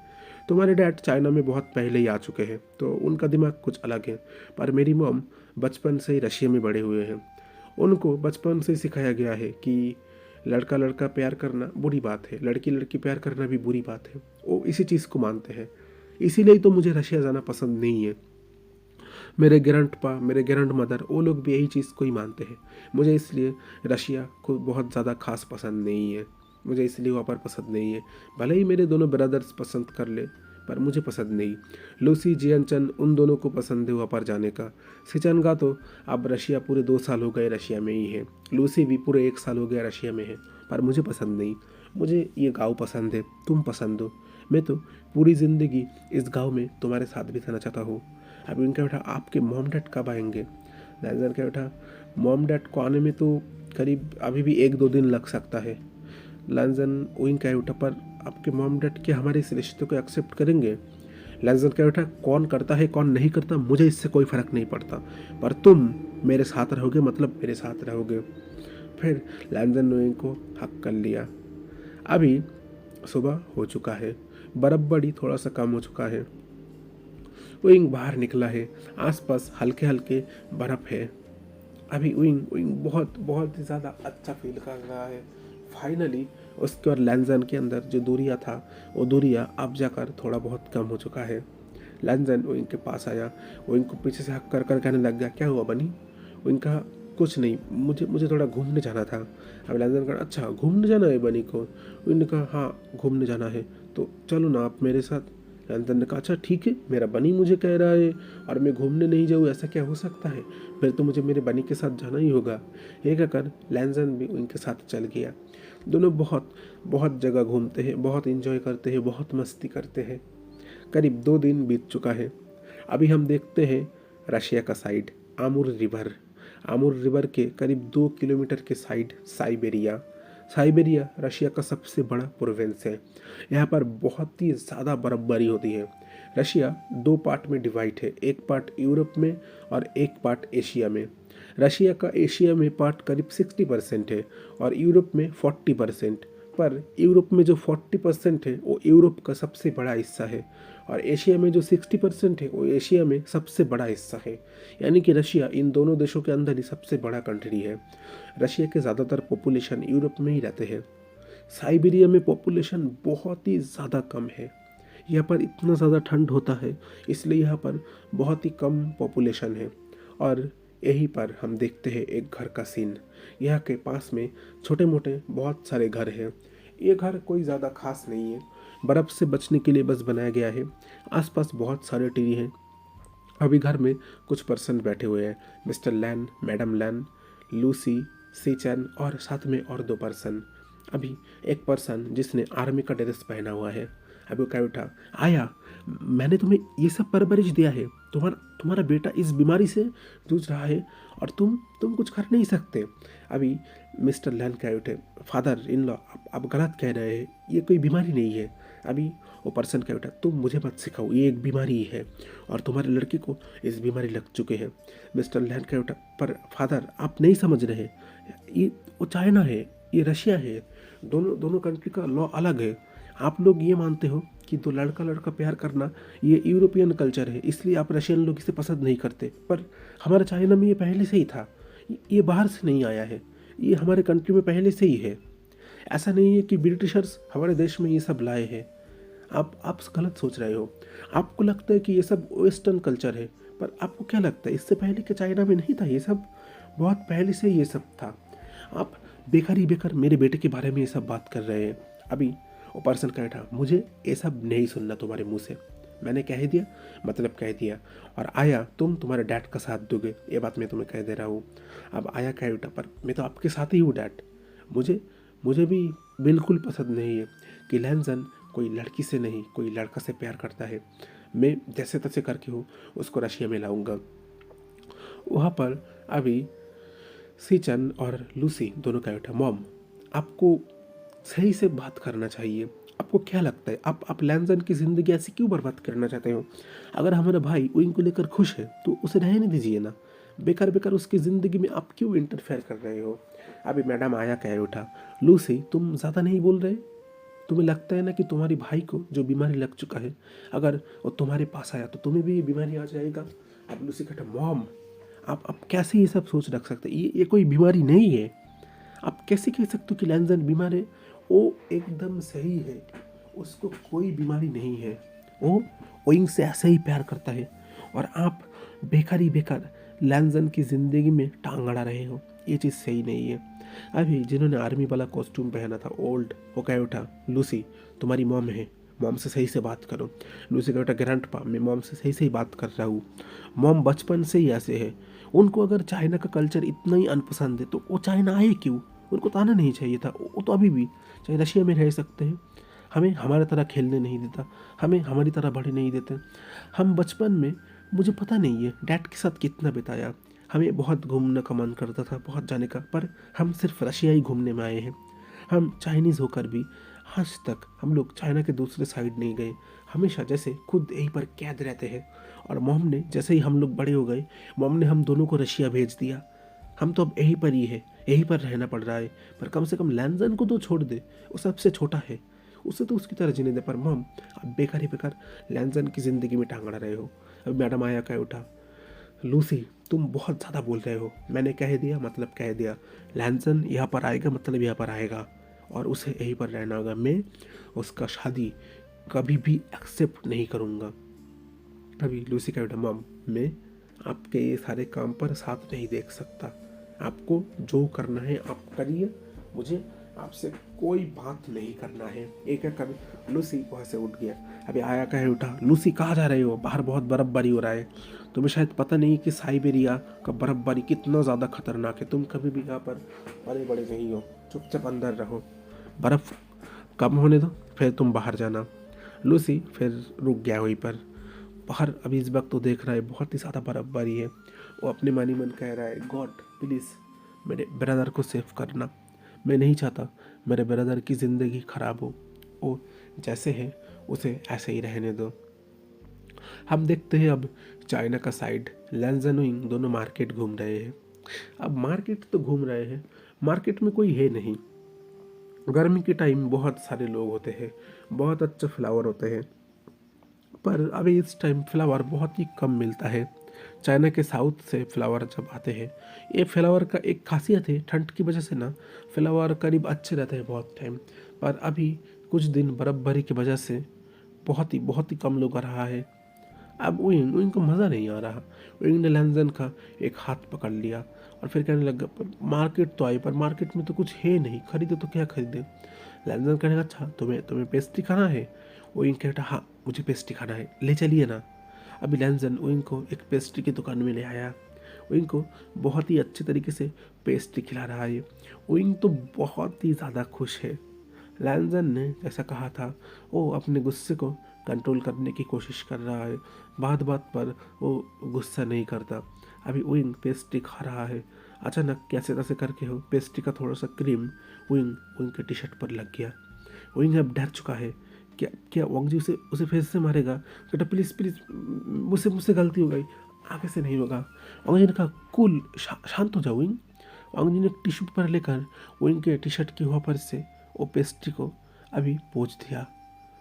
तुम्हारे डैड चाइना में बहुत पहले ही आ चुके हैं, तो उनका दिमाग कुछ अलग है, पर मेरी मॉम बचपन से ही रशिया में बड़े हुए हैं। उनको बचपन से सिखाया गया है कि लड़का लड़का प्यार करना बुरी बात है, लड़की लड़की प्यार करना भी बुरी बात है। वो इसी चीज़ को मानते हैं, इसीलिए तो मुझे रशिया जाना पसंद नहीं है। मेरे ग्रैंडपा, मेरे ग्रैंड मदर, वो लोग भी यही चीज़ को ही मानते हैं। मुझे इसलिए रशिया को बहुत ज़्यादा खास पसंद नहीं है, मुझे इसलिए वहाँ पर पसंद नहीं है। भले ही मेरे दोनों ब्रदर्स पसंद कर ले, पर मुझे पसंद नहीं। लूसी, जियनचन, उन दोनों को पसंद है वहाँ पर जाने का। सिचनगा तो अब रशिया पूरे 2 साल हो गए रशिया में ही है। लूसी भी पूरे 1 साल हो गया रशिया में है, पर मुझे पसंद नहीं। मुझे ये गाँव पसंद है, तुम पसंद हो। मैं तो पूरी ज़िंदगी इस गाँव में तुम्हारे साथ बिताना चाहता हूँ। अब इनका बेटा, आपके मॉम डैड कब आएंगे? लैंजर का बेटा, मॉम डैड को आने में तो करीब अभी भी 1-2 दिन लग सकता है। लैंजन विंग का बेटा, पर आपके मॉम डैड क्या हमारे इस रिश्ते को एक्सेप्ट करेंगे? लैंजन का बेटा, कौन करता है कौन नहीं करता मुझे इससे कोई फ़र्क नहीं पड़ता, पर तुम मेरे साथ रहोगे मतलब मेरे साथ रहोगे। फिर लैंजन ने विंग को हक कर लिया। अभी सुबह हो चुका है, बर्फ़ बड़ी थोड़ा सा कम हो चुका है। विंग बाहर निकला है, आसपास हल्के हल्के बर्फ़ है। अभी विंग विंग बहुत बहुत ही ज़्यादा अच्छा फील कर रहा है। फाइनली उसके और लैंजन के अंदर जो दूरिया था, वो दूरिया अब जाकर थोड़ा बहुत कम हो चुका है। लैंजन विंग के पास आया, विंग को पीछे से हक कर कर कहने लग गया, क्या हुआ बनी? विंग कहा, कुछ नहीं, मुझे थोड़ा घूमने जाना था। अब लैंजन कहा, अच्छा घूमने जाना है बनी को? विंग ने कहा, हाँ घूमने जाना है, तो चलो ना आप मेरे साथ। लैंजन ने कहा, अच्छा ठीक है, मेरा बनी मुझे कह रहा है और मैं घूमने नहीं जाऊँ, ऐसा क्या हो सकता है? फिर तो मुझे मेरे बनी के साथ जाना ही होगा। ये कहकर लैंजन भी उनके साथ चल गया। दोनों बहुत बहुत जगह घूमते हैं, बहुत इंजॉय करते हैं, बहुत मस्ती करते हैं। करीब 2 दिन बीत चुका है। अभी हम देखते हैं रशिया का साइड, आमुर रिवर। आमुर रिवर के करीब 2 किलोमीटर के साइड साइबेरिया। साइबेरिया रशिया का सबसे बड़ा प्रोविंस है। यहाँ पर बहुत ही ज़्यादा बर्फबारी होती है। रशिया 2 पार्ट में डिवाइड है, एक पार्ट यूरोप में और एक पार्ट एशिया में। रशिया का एशिया में पार्ट करीब 60% है और यूरोप में 40%। पर यूरोप में जो 40% है वो यूरोप का सबसे बड़ा हिस्सा है, और एशिया में जो 60% है वो एशिया में सबसे बड़ा हिस्सा है। यानी कि रशिया इन दोनों देशों के अंदर ही सबसे बड़ा कंट्री है। रशिया के ज़्यादातर पॉपुलेशन यूरोप में ही रहते हैं। साइबेरिया में पॉपुलेशन बहुत ही ज़्यादा कम है। यहाँ पर इतना ज़्यादा ठंड होता है, इसलिए यहाँ पर बहुत ही कम पॉपुलेशन है। और यहीं पर हम देखते हैं एक घर का सीन। यहाँ के पास में छोटे मोटे बहुत सारे घर हैं। ये घर कोई ज़्यादा खास नहीं है, बर्फ़ से बचने के लिए बस बनाया गया है। आसपास बहुत सारे ट्री हैं। अभी घर में कुछ पर्सन बैठे हुए हैं, मिस्टर लैन, मैडम लैन, लूसी, सीचन और साथ में और 2 पर्सन। अभी एक पर्सन जिसने आर्मी का ड्रेस पहना हुआ है, अभी वो कह उठा, आया, मैंने तुम्हें ये सब परवरिश दिया है, तुम्हारा बेटा इस बीमारी से जूझ रहा है और तुम कुछ कर नहीं सकते। अभी मिस्टर लैन कह उठे, फादर इन लॉ, आप गलत कह रहे हैं, ये कोई बीमारी नहीं है। अभी वो पर्सन कह उठा, तुम मुझे मत सिखाओ, ये एक बीमारी है और तुम्हारे लड़के को इस बीमारी लग चुके हैं। मिस्टर लैन कह उठा, पर फादर आप नहीं समझ रहे, ये वो चाइना है, ये रशिया है, दोनों कंट्री का लॉ अलग है। आप लोग ये मानते हो कि दो लड़का लड़का प्यार करना ये यूरोपियन कल्चर है, इसलिए आप रशियन लोग इसे पसंद नहीं करते, पर हमारे चाइना में ये पहले से ही था, ये बाहर से नहीं आया है, ये हमारे कंट्री में पहले से ही है। ऐसा नहीं है कि ब्रिटिशर्स हमारे देश में ये सब लाए हैं। आप गलत सोच रहे हो। आपको लगता है कि ये सब वेस्टर्न कल्चर है, पर आपको क्या लगता है इससे पहले के चाइना में नहीं था ये सब? बहुत पहले से ये सब था। आप बेकार ही बेकार मेरे बेटे के बारे में ये सब बात कर रहे हैं। अभी वो पर्सन कह था, मुझे ये सब नहीं सुनना तुम्हारे मुंह से, मैंने कह दिया मतलब कह दिया। और आया, तुम तुम्हारे डैड का साथ दोगे, ये बात मैं तुम्हें कह दे रहा हूँ। अब आया कह उठा, पर मैं तो आपके साथ ही हूँ डैड, मुझे भी बिल्कुल पसंद नहीं है कि लैंसन कोई लड़की से नहीं कोई लड़का से प्यार करता है। मैं जैसे तैसे करके हूँ उसको रशिया में लाऊंगा। वहाँ पर अभी सीचन और लूसी दोनों कह उठा, मॉम आपको सही से बात करना चाहिए। आपको क्या लगता है आप लैंसन की ज़िंदगी ऐसी क्यों बर्बाद करना चाहते हो? अगर हमारा भाई विंग को लेकर खुश है तो उसे रहने दीजिए ना, बेकार बेकार उसकी ज़िंदगी में आप क्यों इंटरफेयर कर रहे हो? अभी मैडम आया कह उठा, लूसी तुम ज़्यादा नहीं बोल रहे? तुम्हें लगता है ना कि तुम्हारे भाई को जो बीमारी लग चुका है, अगर वो तुम्हारे पास आया तो तुम्हें भी ये बीमारी आ जाएगा? अब लूसी कहता, मॉम आप कैसे ये सब सोच रख सकते? ये कोई बीमारी नहीं है। आप कैसे कह सकते हो कि लैंसन बीमार है? वो एकदम सही है, उसको कोई बीमारी नहीं है, वो ओइंग से ऐसे ही प्यार करता है और आप बेकार ही बेकार लैंसन की ज़िंदगी में टांग अड़ा रहे हो। ये चीज़ सही नहीं है। अभी जिन्होंने आर्मी वाला कॉस्ट्यूम पहना था ओल्ड, वो कह उठा, लूसी तुम्हारी मॉम है, मॉम से सही से बात करो। लूसी कह उठा, ग्रैंडपा मैं मॉम से सही से ही बात कर रहा हूँ, मॉम बचपन से ही ऐसे है, उनको अगर चाइना का कल्चर इतना ही अनपसंद है तो वो चाइना आए क्यों? उनको तो आना नहीं चाहिए था, वो तो अभी भी चाहे रशिया में रह सकते हैं। हमें हमारे तरह खेलने नहीं देता, हमें हमारी तरह बढ़े नहीं देते। हम बचपन में, मुझे पता नहीं है डैड के साथ कितना बिताया, हमें बहुत घूमने का मन करता था, बहुत जाने का, पर हम सिर्फ रशिया ही घूमने में आए हैं। हम चाइनीज़ होकर भी आज तक हम लोग चाइना के दूसरे साइड नहीं गए, हमेशा जैसे खुद यहीं पर कैद रहते हैं। और मोम ने जैसे ही हम लोग बड़े हो गए, मोम ने हम दोनों को रशिया भेज दिया। हम तो अब यहीं पर ही है, यहीं पर रहना पड़ रहा है, पर कम से कम लैंसन को तो छोड़ दे, वो सबसे छोटा है, उसे तो उसकी तरह जीने दे। पर मोम अब बेकार ही बेकार लैंसन की ज़िंदगी में टांग अड़ा रहे हो। अब मैडम आया कह उठा, लूसी तुम बहुत ज़्यादा बोल रहे हो, मैंने कह दिया मतलब कह दिया, लैंसन यहाँ पर आएगा मतलब यहाँ पर आएगा और उसे यहीं पर रहना होगा। मैं उसका शादी कभी भी एक्सेप्ट नहीं करूँगा। अभी लूसी कह उठा, मॉम मैं आपके ये सारे काम पर साथ नहीं देख सकता, आपको जो करना है आप करिए, मुझे आपसे कोई बात नहीं करना है। एक एक कर लूसी वहाँ से उठ गया। अभी आया कहे उठा, लूसी कहाँ जा रहे हो? बाहर बहुत बर्फबारी हो रहा है, तुम्हें शायद पता नहीं कि साइबेरिया का बर्फबारी कितना ज़्यादा खतरनाक है, तुम कभी भी यहाँ पर बड़े बड़े नहीं हो, चुपचाप अंदर रहो, बर्फ़ कम होने दो फिर तुम बाहर जाना। लूसी फिर रुक गया वहीं पर। बाहर अभी इस वक्त तो देख रहा है बहुत ही ज़्यादा बर्फबारी है। वो अपने मन ही मन कह रहा है, गॉड प्लीज़ मेरे ब्रदर को सेव करना, मैं नहीं चाहता मेरे ब्रदर की ज़िंदगी ख़राब हो, वो जैसे है उसे ऐसे ही रहने दो। हम देखते हैं अब चाइना का साइड, लैंसन विंग दोनों मार्केट घूम रहे हैं। अब मार्केट तो घूम रहे हैं, मार्केट में कोई है नहीं। गर्मी के टाइम बहुत सारे लोग होते हैं, बहुत अच्छे फ्लावर होते हैं, पर अभी इस टाइम फ्लावर बहुत ही कम मिलता है। चाइना के साउथ से फ्लावर जब आते हैं, ये फ्लावर का एक खासियत है, ठंड की वजह से ना फ्लावर करीब अच्छे रहते हैं बहुत टाइम, पर अभी कुछ दिन बर्फबारी की वजह से बहुत ही कम लोग आ रहा है। अब उइंग उइंग को मज़ा नहीं आ रहा। उइंग ने लैंजन का एक हाथ पकड़ लिया और फिर कहने लगा, मार्केट तो आई पर मार्केट में तो कुछ है नहीं, खरीदे तो क्या खरीदे। लैंजन कहने लगा, अच्छा तुम्हें तुम्हें पेस्ट्री खाना है। उइंग कहता, हाँ मुझे पेस्ट्री खाना है, ले चलिए ना। अभी लैंजन उइंग को एक पेस्ट्री की दुकान में ले आया। उइंग को बहुत ही अच्छे तरीके से पेस्ट्री खिला रहा है। उइंग तो बहुत ही ज़्यादा खुश है। लैंजन ने जैसा कहा था, वो अपने गुस्से को कंट्रोल करने की कोशिश कर रहा है। बात बात पर वो गुस्सा नहीं करता। अभी उइंग पेस्ट्री खा रहा है। अचानक कैसे तैसे करके हो पेस्ट्री का थोड़ा सा क्रीम उइंग उइंग के टी शर्ट पर लग गया। उइंग अब डर चुका है। क्या क्या वांग जी उसे उसे फिर से मारेगा। बेटा प्लीज़ प्लीज़, मुझसे मुझसे गलती हो गई, आगे से नहीं होगा। वांग जी ने कहा, कूल शांत हो जाओ उइंग। वांग जी ने टिश्यू पेपर लेकर उइंग के टी शर्ट के ऊपर से वो पेस्ट्री को अभी पोंछ दिया।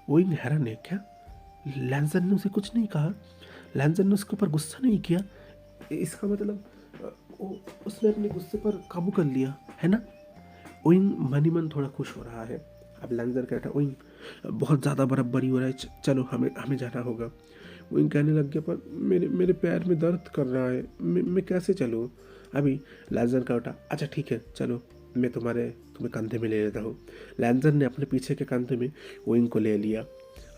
उइंग हैरान है, क्या लैंसन ने उसे कुछ नहीं कहा, लैंसन ने उसके ऊपर गुस्सा नहीं किया, इसका मतलब उसने अपने गुस्से पर काबू कर लिया है ना। ओइंग मन ही मन थोड़ा खुश हो रहा है। अब लैंजर कहता है, ओइंग बहुत ज़्यादा बर्फबारी हो रहा है, चलो हमें हमें जाना होगा। ओइंग कहने लग गया, पर मेरे मेरे पैर में दर्द कर रहा है, मैं कैसे चलूँ। अभी लैंजर का उठा, अच्छा ठीक है चलो, मैं तुम्हें कंधे में ले लेता हूँ। लैंजर ने अपने पीछे के कंधे में ओइंग को ले लिया।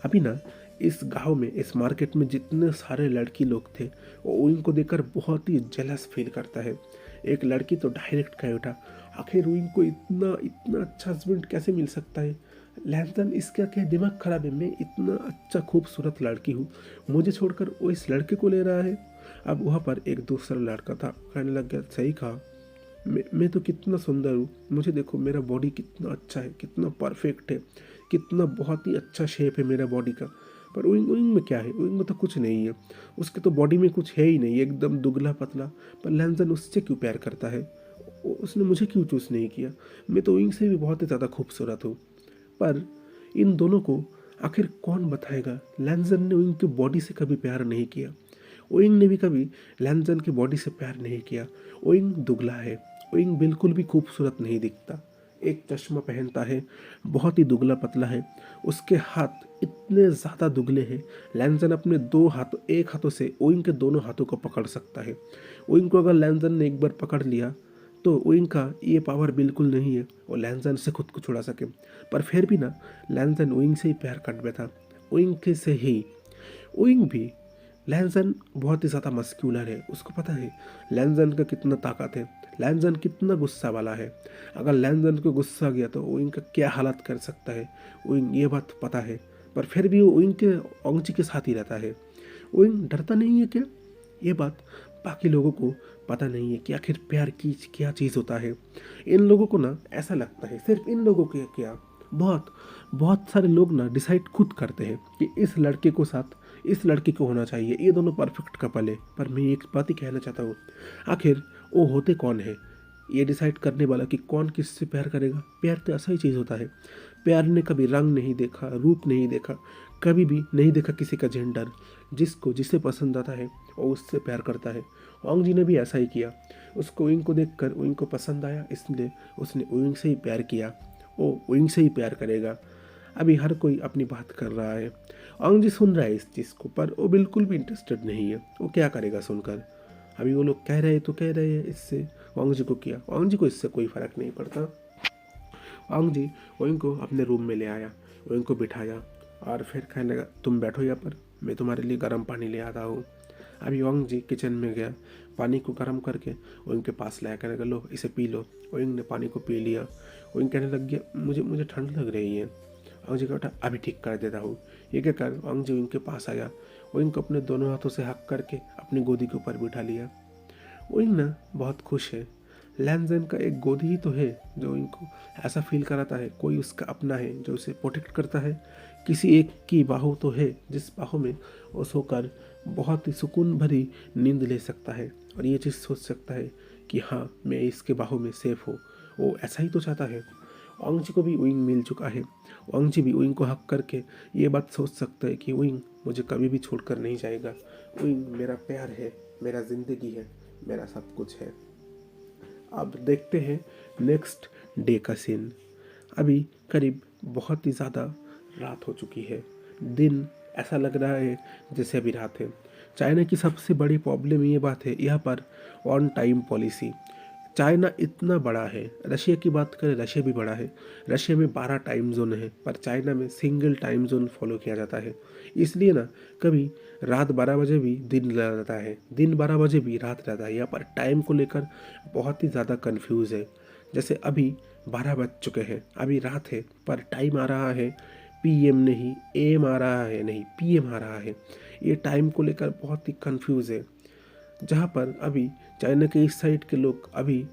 अभी ना इस गांव में, इस मार्केट में जितने सारे लड़की लोग थे, वो ओइंग को देखकर बहुत ही जेलस फील करता है। एक लड़की तो डायरेक्ट कह उठा, आखिर ओइंग को इतना इतना अच्छा हस्बैंड कैसे मिल सकता है। लैंसन, इसका क्या दिमाग खराब है, मैं इतना अच्छा खूबसूरत लड़की हूँ, मुझे छोड़कर वो इस लड़के को ले रहा है। अब वहाँ पर एक दूसरा लड़का था, कहने लग गया, सही कहा, मैं तो कितना सुंदर हूँ, मुझे देखो, मेरा बॉडी कितना अच्छा है, कितना परफेक्ट है, कितना बहुत ही अच्छा शेप है मेरा बॉडी का। पर उइंग उइंग में क्या है, उइंग में तो कुछ नहीं है, उसके तो बॉडी में कुछ है ही नहीं, एकदम दुबला पतला। पर लैंसन उससे क्यों प्यार करता है, उसने मुझे क्यों चूज़ नहीं किया, मैं तो उइंग से भी बहुत ही ज़्यादा खूबसूरत हूँ। पर इन दोनों को आखिर कौन बताएगा। लैंसन ने उइंग की बॉडी से कभी प्यार नहीं किया, ओइंग ने भी कभी लैंसन की बॉडी से प्यार नहीं किया। ओइंग दुगला है, ओइंग बिल्कुल भी खूबसूरत नहीं दिखता, एक चश्मा पहनता है, बहुत ही दुगला पतला है, उसके हाथ इतने ज़्यादा दुगले हैं, लैंसन अपने एक हाथों से ओइंग के दोनों हाथों को पकड़ सकता है। ओइंग को अगर लैंसन ने एक बार पकड़ लिया तो ओइंग का ये पावर बिल्कुल नहीं है वो लैंसन से खुद को छुड़ा सके। पर फिर भी ना, लैंसन ओइंग से ही प्यार कर बैठा, ओइंग के से ही। ओइंग भी, लैंसन बहुत ही ज़्यादा मस्क्यूलर है, उसको पता है लैंसन का कितना ताकत है, लैंसन कितना गुस्सा वाला है। अगर लैंसन को गुस्सा गया तो ओइंग का क्या हालत कर सकता है, ओइंग ये बात पता है। पर फिर भी वो ओइंग के औंगची के साथ ही रहता है। ओइंग डरता नहीं है क्या, ये बात बाकी लोगों को पता नहीं है कि आखिर प्यार की क्या चीज़ होता है। इन लोगों को ना ऐसा लगता है, सिर्फ इन लोगों के क्या, बहुत बहुत सारे लोग ना डिसाइड खुद करते हैं कि इस लड़के को साथ इस लड़की को होना चाहिए, ये दोनों परफेक्ट कपल है। पर मैं एक बात ही कहना चाहता हूँ, आखिर वो होते कौन है ये डिसाइड करने वाला कि कौन किससे प्यार करेगा। प्यार तो ऐसा ही चीज़ होता है, प्यार ने कभी रंग नहीं देखा, रूप नहीं देखा, कभी भी नहीं देखा किसी का जेंडर, जिसको जिसे पसंद आता है वो उससे प्यार करता है। ओंग जी ने भी ऐसा ही किया, उसको उइंग को देखकर उइंग को पसंद आया, इसलिए उसने उइंग से ही प्यार किया, वो उइंग से ही प्यार करेगा। अभी हर कोई अपनी बात कर रहा है, ओंग जी सुन रहा है इस चीज़ को, पर वो बिल्कुल भी इंटरेस्टेड नहीं है, वो क्या करेगा सुनकर। अभी वो लोग कह रहे हैं तो कह रहे हैं, इससे ओंग जी को किया, ओंग जी को इससे कोई फ़र्क नहीं पड़ता। ओंग जी ओइंग को अपने रूम में ले आया, ओइंग को बिठाया और फिर कहने लगा, तुम बैठो यहाँ पर, मैं तुम्हारे लिए गर्म पानी ले आता हूँ। अभी ओंग जी किचन में गया, पानी को गर्म करके ओइंग के पास लाया, कहने लगा, लो इसे पी लो। ओइंग ने पानी को पी लिया। ओइंग कहने लग गया, मुझे मुझे ठंड लग रही है। ओंग जी का उठा, अभी ठीक कर देता हूँ। ये क्या कर, ओंग जी ओइंग के पास आया, ओइंग को अपने दोनों हाथों से हक करके अपनी गोदी के ऊपर बिठा लिया। ओइंग ना बहुत खुश है, लैंसन का एक गोदी ही तो है जो इनको ऐसा फील कराता है कोई उसका अपना है जो उसे प्रोटेक्ट करता है। किसी एक की बाहों तो है जिस बाहों में वो सोकर बहुत ही सुकून भरी नींद ले सकता है और ये चीज़ सोच सकता है कि हाँ मैं इसके बाहों में सेफ हूँ। वो ऐसा ही तो चाहता है। ओंग जी को भी उइंग मिल चुका है, ओंग जी भी उइंग को हक करके ये बात सोच सकता है कि उइंग मुझे कभी भी छोड़कर नहीं जाएगा, उइंग मेरा प्यार है, मेरा ज़िंदगी है, मेरा सब कुछ है। अब देखते हैं नेक्स्ट डे का सीन। अभी करीब बहुत ही ज़्यादा रात हो चुकी है। दिन ऐसा लग रहा है जैसे अभी रात है। चाइना की सबसे बड़ी प्रॉब्लम ये बात है यहाँ पर, ऑन टाइम पॉलिसी। चाइना इतना बड़ा है, रशिया की बात करें रशिया भी बड़ा है, रशिया में 12 टाइम जोन है, पर चाइना में सिंगल टाइम जोन फॉलो किया जाता है। इसलिए ना कभी रात 12 बजे भी दिन रहता है, दिन 12 बजे भी रात रहता है। यहाँ पर टाइम को लेकर बहुत ही ज़्यादा कंफ्यूज है। जैसे अभी 12 बज चुके हैं, अभी रात है, पर टाइम आ रहा है पीएम नहीं, एम आ रहा है नहीं, पीएम आ रहा है। ये टाइम को लेकर बहुत ही कंफ्यूज है। जहाँ पर अभी चाइना के इस साइड के लोग अभी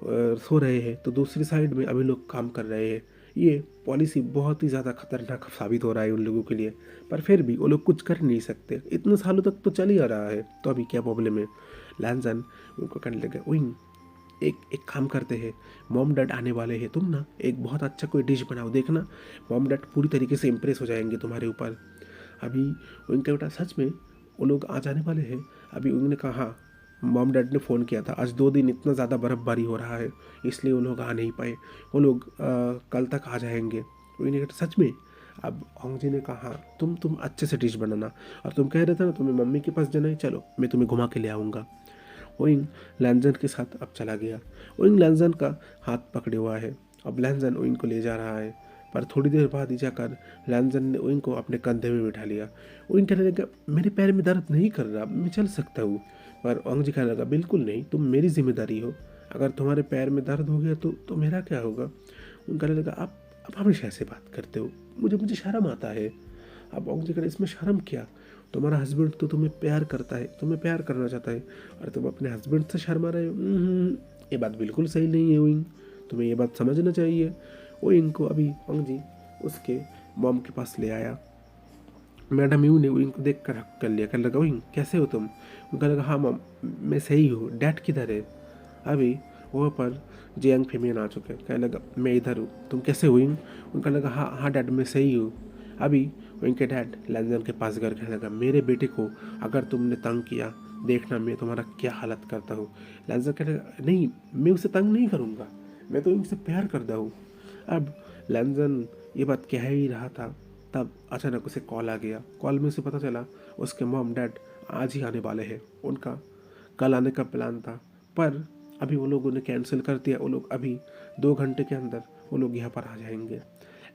सो रहे हैं, तो दूसरी साइड में अभी लोग काम कर रहे हैं। ये पॉलिसी बहुत ही ज़्यादा खतरनाक साबित हो रहा है उन लोगों के लिए, पर फिर भी वो लोग कुछ कर नहीं सकते। इतने सालों तक तो चल ही आ रहा है, तो अभी क्या प्रॉब्लम है। लैंजन उनको कहने लगे, विंग एक एक काम करते हैं, मॉम डैड आने वाले हैं, तुम ना एक बहुत अच्छा कोई डिश बनाओ, देखना मॉम डैड पूरी तरीके से इम्प्रेस हो जाएंगे तुम्हारे ऊपर। अभी उनका बेटा सच में वो लोग आ जाने वाले हैं। अभी उन्होंने कहा हाँ, मॉम डैड ने फ़ोन किया था, आज 2 दिन इतना ज़्यादा बर्फ़बारी हो रहा है, इसलिए वो लोग आ नहीं पाए। वो लोग कल तक आ जाएंगे। उन्होंने कहा सच में। अब होंग जी ने कहा हाँ, तुम अच्छे से डिश बनाना, और तुम कह रहे थे ना तुम्हें मम्मी के पास जाना है, चलो मैं तुम्हें घुमा के ले आऊँगा। ओइंग लैंजन के साथ अब चला गया। ओइंग लैंजन का हाथ पकड़े हुआ है। अब लैंजन ओइंग को ले जा रहा है, पर थोड़ी देर बाद ही जाकर लैंजन ने ओइंग को अपने कंधे में बिठा लिया। ओइंग कहने लगा मेरे पैर में दर्द नहीं कर रहा, मैं चल सकता हूँ। पर ओंग जी कहने लगा बिल्कुल नहीं, तुम मेरी जिम्मेदारी हो, अगर तुम्हारे पैर में दर्द हो गया तो मेरा क्या होगा। उन कहने लगा आप हमेशा ऐसे बात करते हो, मुझे मुझे शर्म आता है। अब ओंग जी कहने इसमें शर्म क्या, तुम्हारा हस्बैंड तो तुम्हें प्यार करता है, तुम्हें प्यार करना चाहता है, और तुम अपने हस्बैंड से शर्मा रहे हो। ये बात बिल्कुल सही नहीं है विंग, तुम्हें ये बात समझना चाहिए। विंग को अभी ओंग जी उसके मॉम के पास ले आया। मैडम यू ने विंग को देख कर हक कर लिया, कहने लगा विंग कैसे हो तुम। उनका लगा हाँ मॉम मैं सही हूँ, डैड किधर है। अभी वहाँ पर जियांग फेमियन आ चुके, कहने लगा मैं इधर हूँ, तुम कैसे हो विंग। उनका लगा हाँ हाँ डैड मैं सही हूँ। अभी उनके डैड लैंजन के पास घर कहने लगा मेरे बेटे को अगर तुमने तंग किया, देखना मैं तुम्हारा क्या हालत करता हूँ। लैंजन कहने लगा नहीं, मैं उसे तंग नहीं करूँगा, मैं तो इनसे प्यार करता हूँ। अब लैंजन ये बात कह ही रहा था, तब अचानक उसे कॉल आ गया। कॉल में उसे पता चला उसके मॉम डैड आज ही आने वाले हैं। उनका कल आने का प्लान था, पर अभी वो लोगों ने कैंसिल कर दिया। वो लोग अभी 2 घंटे के अंदर वो लोग यहाँ पर आ जाएंगे।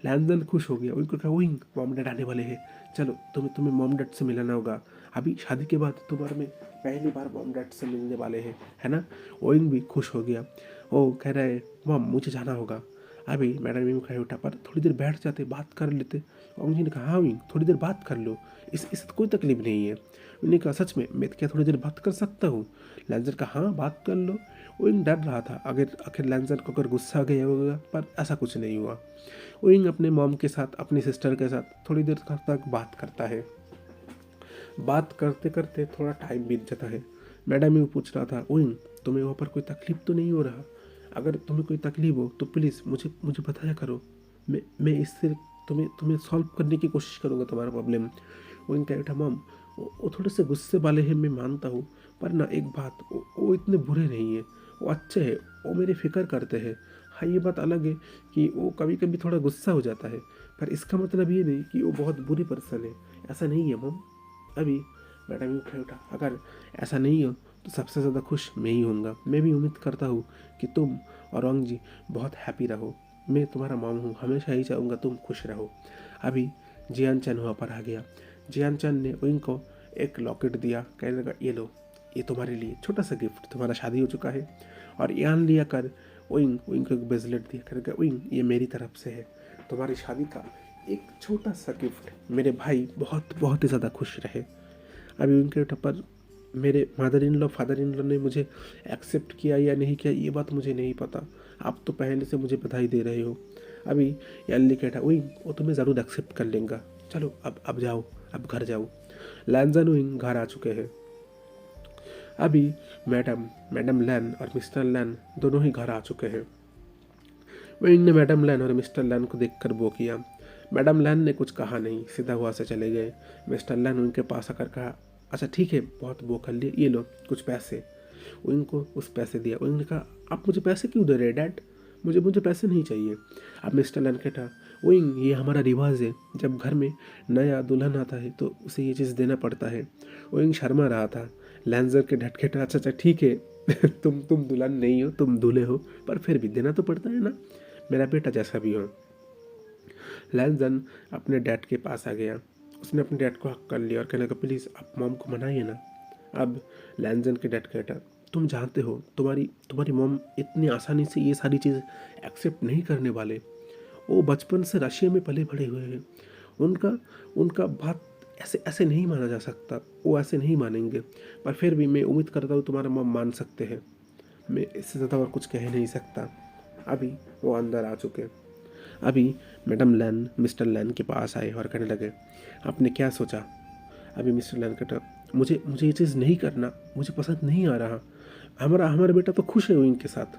लैंजन खुश हो गया, उनको कहा विंग मॉम डैड आने वाले हैं, चलो तुम्हें मॉम डैड से मिलाना होगा। अभी शादी के बाद तुम्हारे में पहली बार मॉम डैड से मिलने वाले हैं, है ना। विंग भी खुश हो गया, वो कह रहा है मॉम मुझे जाना होगा। अभी मैडम भी खड़े उठा, पर थोड़ी देर बैठ जाते बात कर लेते। ओंग जी ने कहा हाँ विंग थोड़ी देर बात कर लो, इस कोई तकलीफ नहीं है। उन्होंने कहा सच में मैं क्या थोड़ी देर बात कर सकता हूँ। लैंजर का हाँ बात कर लो। विंग डर रहा था अगर आखिर लैंजर को अगर गुस्सा आ गया होगा, पर ऐसा कुछ नहीं हुआ। विंग अपने मॉम के साथ अपनी सिस्टर के साथ थोड़ी देर तक बात करता है। बात करते करते थोड़ा टाइम बीत जाता है। मैडम भी पूछ रहा था विंग तुम्हें वहाँ पर कोई तकलीफ तो नहीं हो रहा, अगर तुम्हें कोई तकलीफ हो तो प्लीज़ मुझे मुझे बताया करो, मैं इससे तुम्हें सॉल्व करने की कोशिश करूँगा तुम्हारा प्रॉब्लम। विंग कह उठा मॉम वो थोड़े से गुस्से वाले हैं, मैं मानता हूँ, पर ना एक बात वो इतने बुरे नहीं है, वो अच्छे हैं, वो मेरी फिक्र करते हैं। हाँ ये बात अलग है कि वो कभी कभी थोड़ा गुस्सा हो जाता है, पर इसका मतलब ये नहीं कि वो बहुत बुरी पर्सन है, ऐसा नहीं है मॉम। अभी मैडम यूँ कह उठा अगर ऐसा नहीं हो तो सबसे ज़्यादा खुश मैं ही होऊंगा। मैं भी उम्मीद करता हूँ कि तुम और ओंग जी बहुत हैप्पी रहो, मैं तुम्हारा मॉम हूँ, हमेशा ही चाहूँगा तुम खुश रहो। अभी जियान चैन वहाँ पर आ गया। जियान चैन ने विंग को एक लॉकेट दिया, कहने लगा ये लो, ये तुम्हारे लिए छोटा सा गिफ्ट, तुम्हारा शादी हो चुका है। और यान लिया कर विंग को एक ब्रेसलेट दिया, कहने लगा विंग ये मेरी तरफ से है, तुम्हारी शादी का एक छोटा सा गिफ्ट, मेरे भाई बहुत बहुत ही ज़्यादा खुश रहे। अभी उनके पर मेरे mother in law father in law ने मुझे एक्सेप्ट किया या नहीं किया ये बात मुझे नहीं पता, आप तो पहले से मुझे बधाई दे रहे हो। अभी याली कहता वही वो तुम्हें ज़रूर एक्सेप्ट कर लेंगे, चलो अब जाओ, अब घर जाओ। लैंजन विंग घर आ चुके हैं। अभी मैडम लैन और मिस्टर लैन दोनों ही घर आ चुके हैं। विंग ने मैडम लैन और मिस्टर लैन को देखकर वो किया। मैडम लैन ने कुछ कहा नहीं, सीधा हुआ से चले गए। मिस्टर लैन उनके पास आकर कहा अच्छा ठीक है बहुत वो कर लिए, ये लो कुछ पैसे। उनको उस पैसे दिया। उन्होंने कहा आप मुझे पैसे क्यों दे रहे डैड, मुझे पैसे नहीं चाहिए। अब मिस्टर लैन कहता ओइंग ये हमारा रिवाज है, जब घर में नया दुल्हन आता है तो उसे ये चीज़ देना पड़ता है। ओइंग शर्मा रहा था। लैंजर के ढटखेट, अच्छा अच्छा ठीक है तुम दुल्हन नहीं हो, तुम दूल्हे हो, पर फिर भी देना तो पड़ता है ना, मेरा बेटा जैसा भी हो। लैंजन अपने डैड के पास आ गया। उसने अपने डैड को हक कर लिया और कहने लगा प्लीज़ आप मॉम को मनाइए ना। अब लैंजन के डैड कहता तुम जानते हो तुम्हारी तुम्हारी मॉम इतनी आसानी से ये सारी चीज़ एक्सेप्ट नहीं करने वाले। वो बचपन से रशिया में पले बड़े हुए हैं। उनका उनका बात ऐसे ऐसे नहीं माना जा सकता, वो ऐसे नहीं मानेंगे। पर फिर भी मैं उम्मीद करता हूँ तुम्हारा मॉम मान सकते हैं। मैं इससे ज़्यादा और कुछ कह नहीं सकता। अभी वो अंदर आ चुके। अभी मैडम लैन मिस्टर लैन के पास आए और कहने लगे आपने क्या सोचा। अभी मिस्टर लैन कहता मुझे मुझे ये चीज़ नहीं करना, मुझे पसंद नहीं आ रहा। हमारा हमारा बेटा तो खुश है उनके साथ।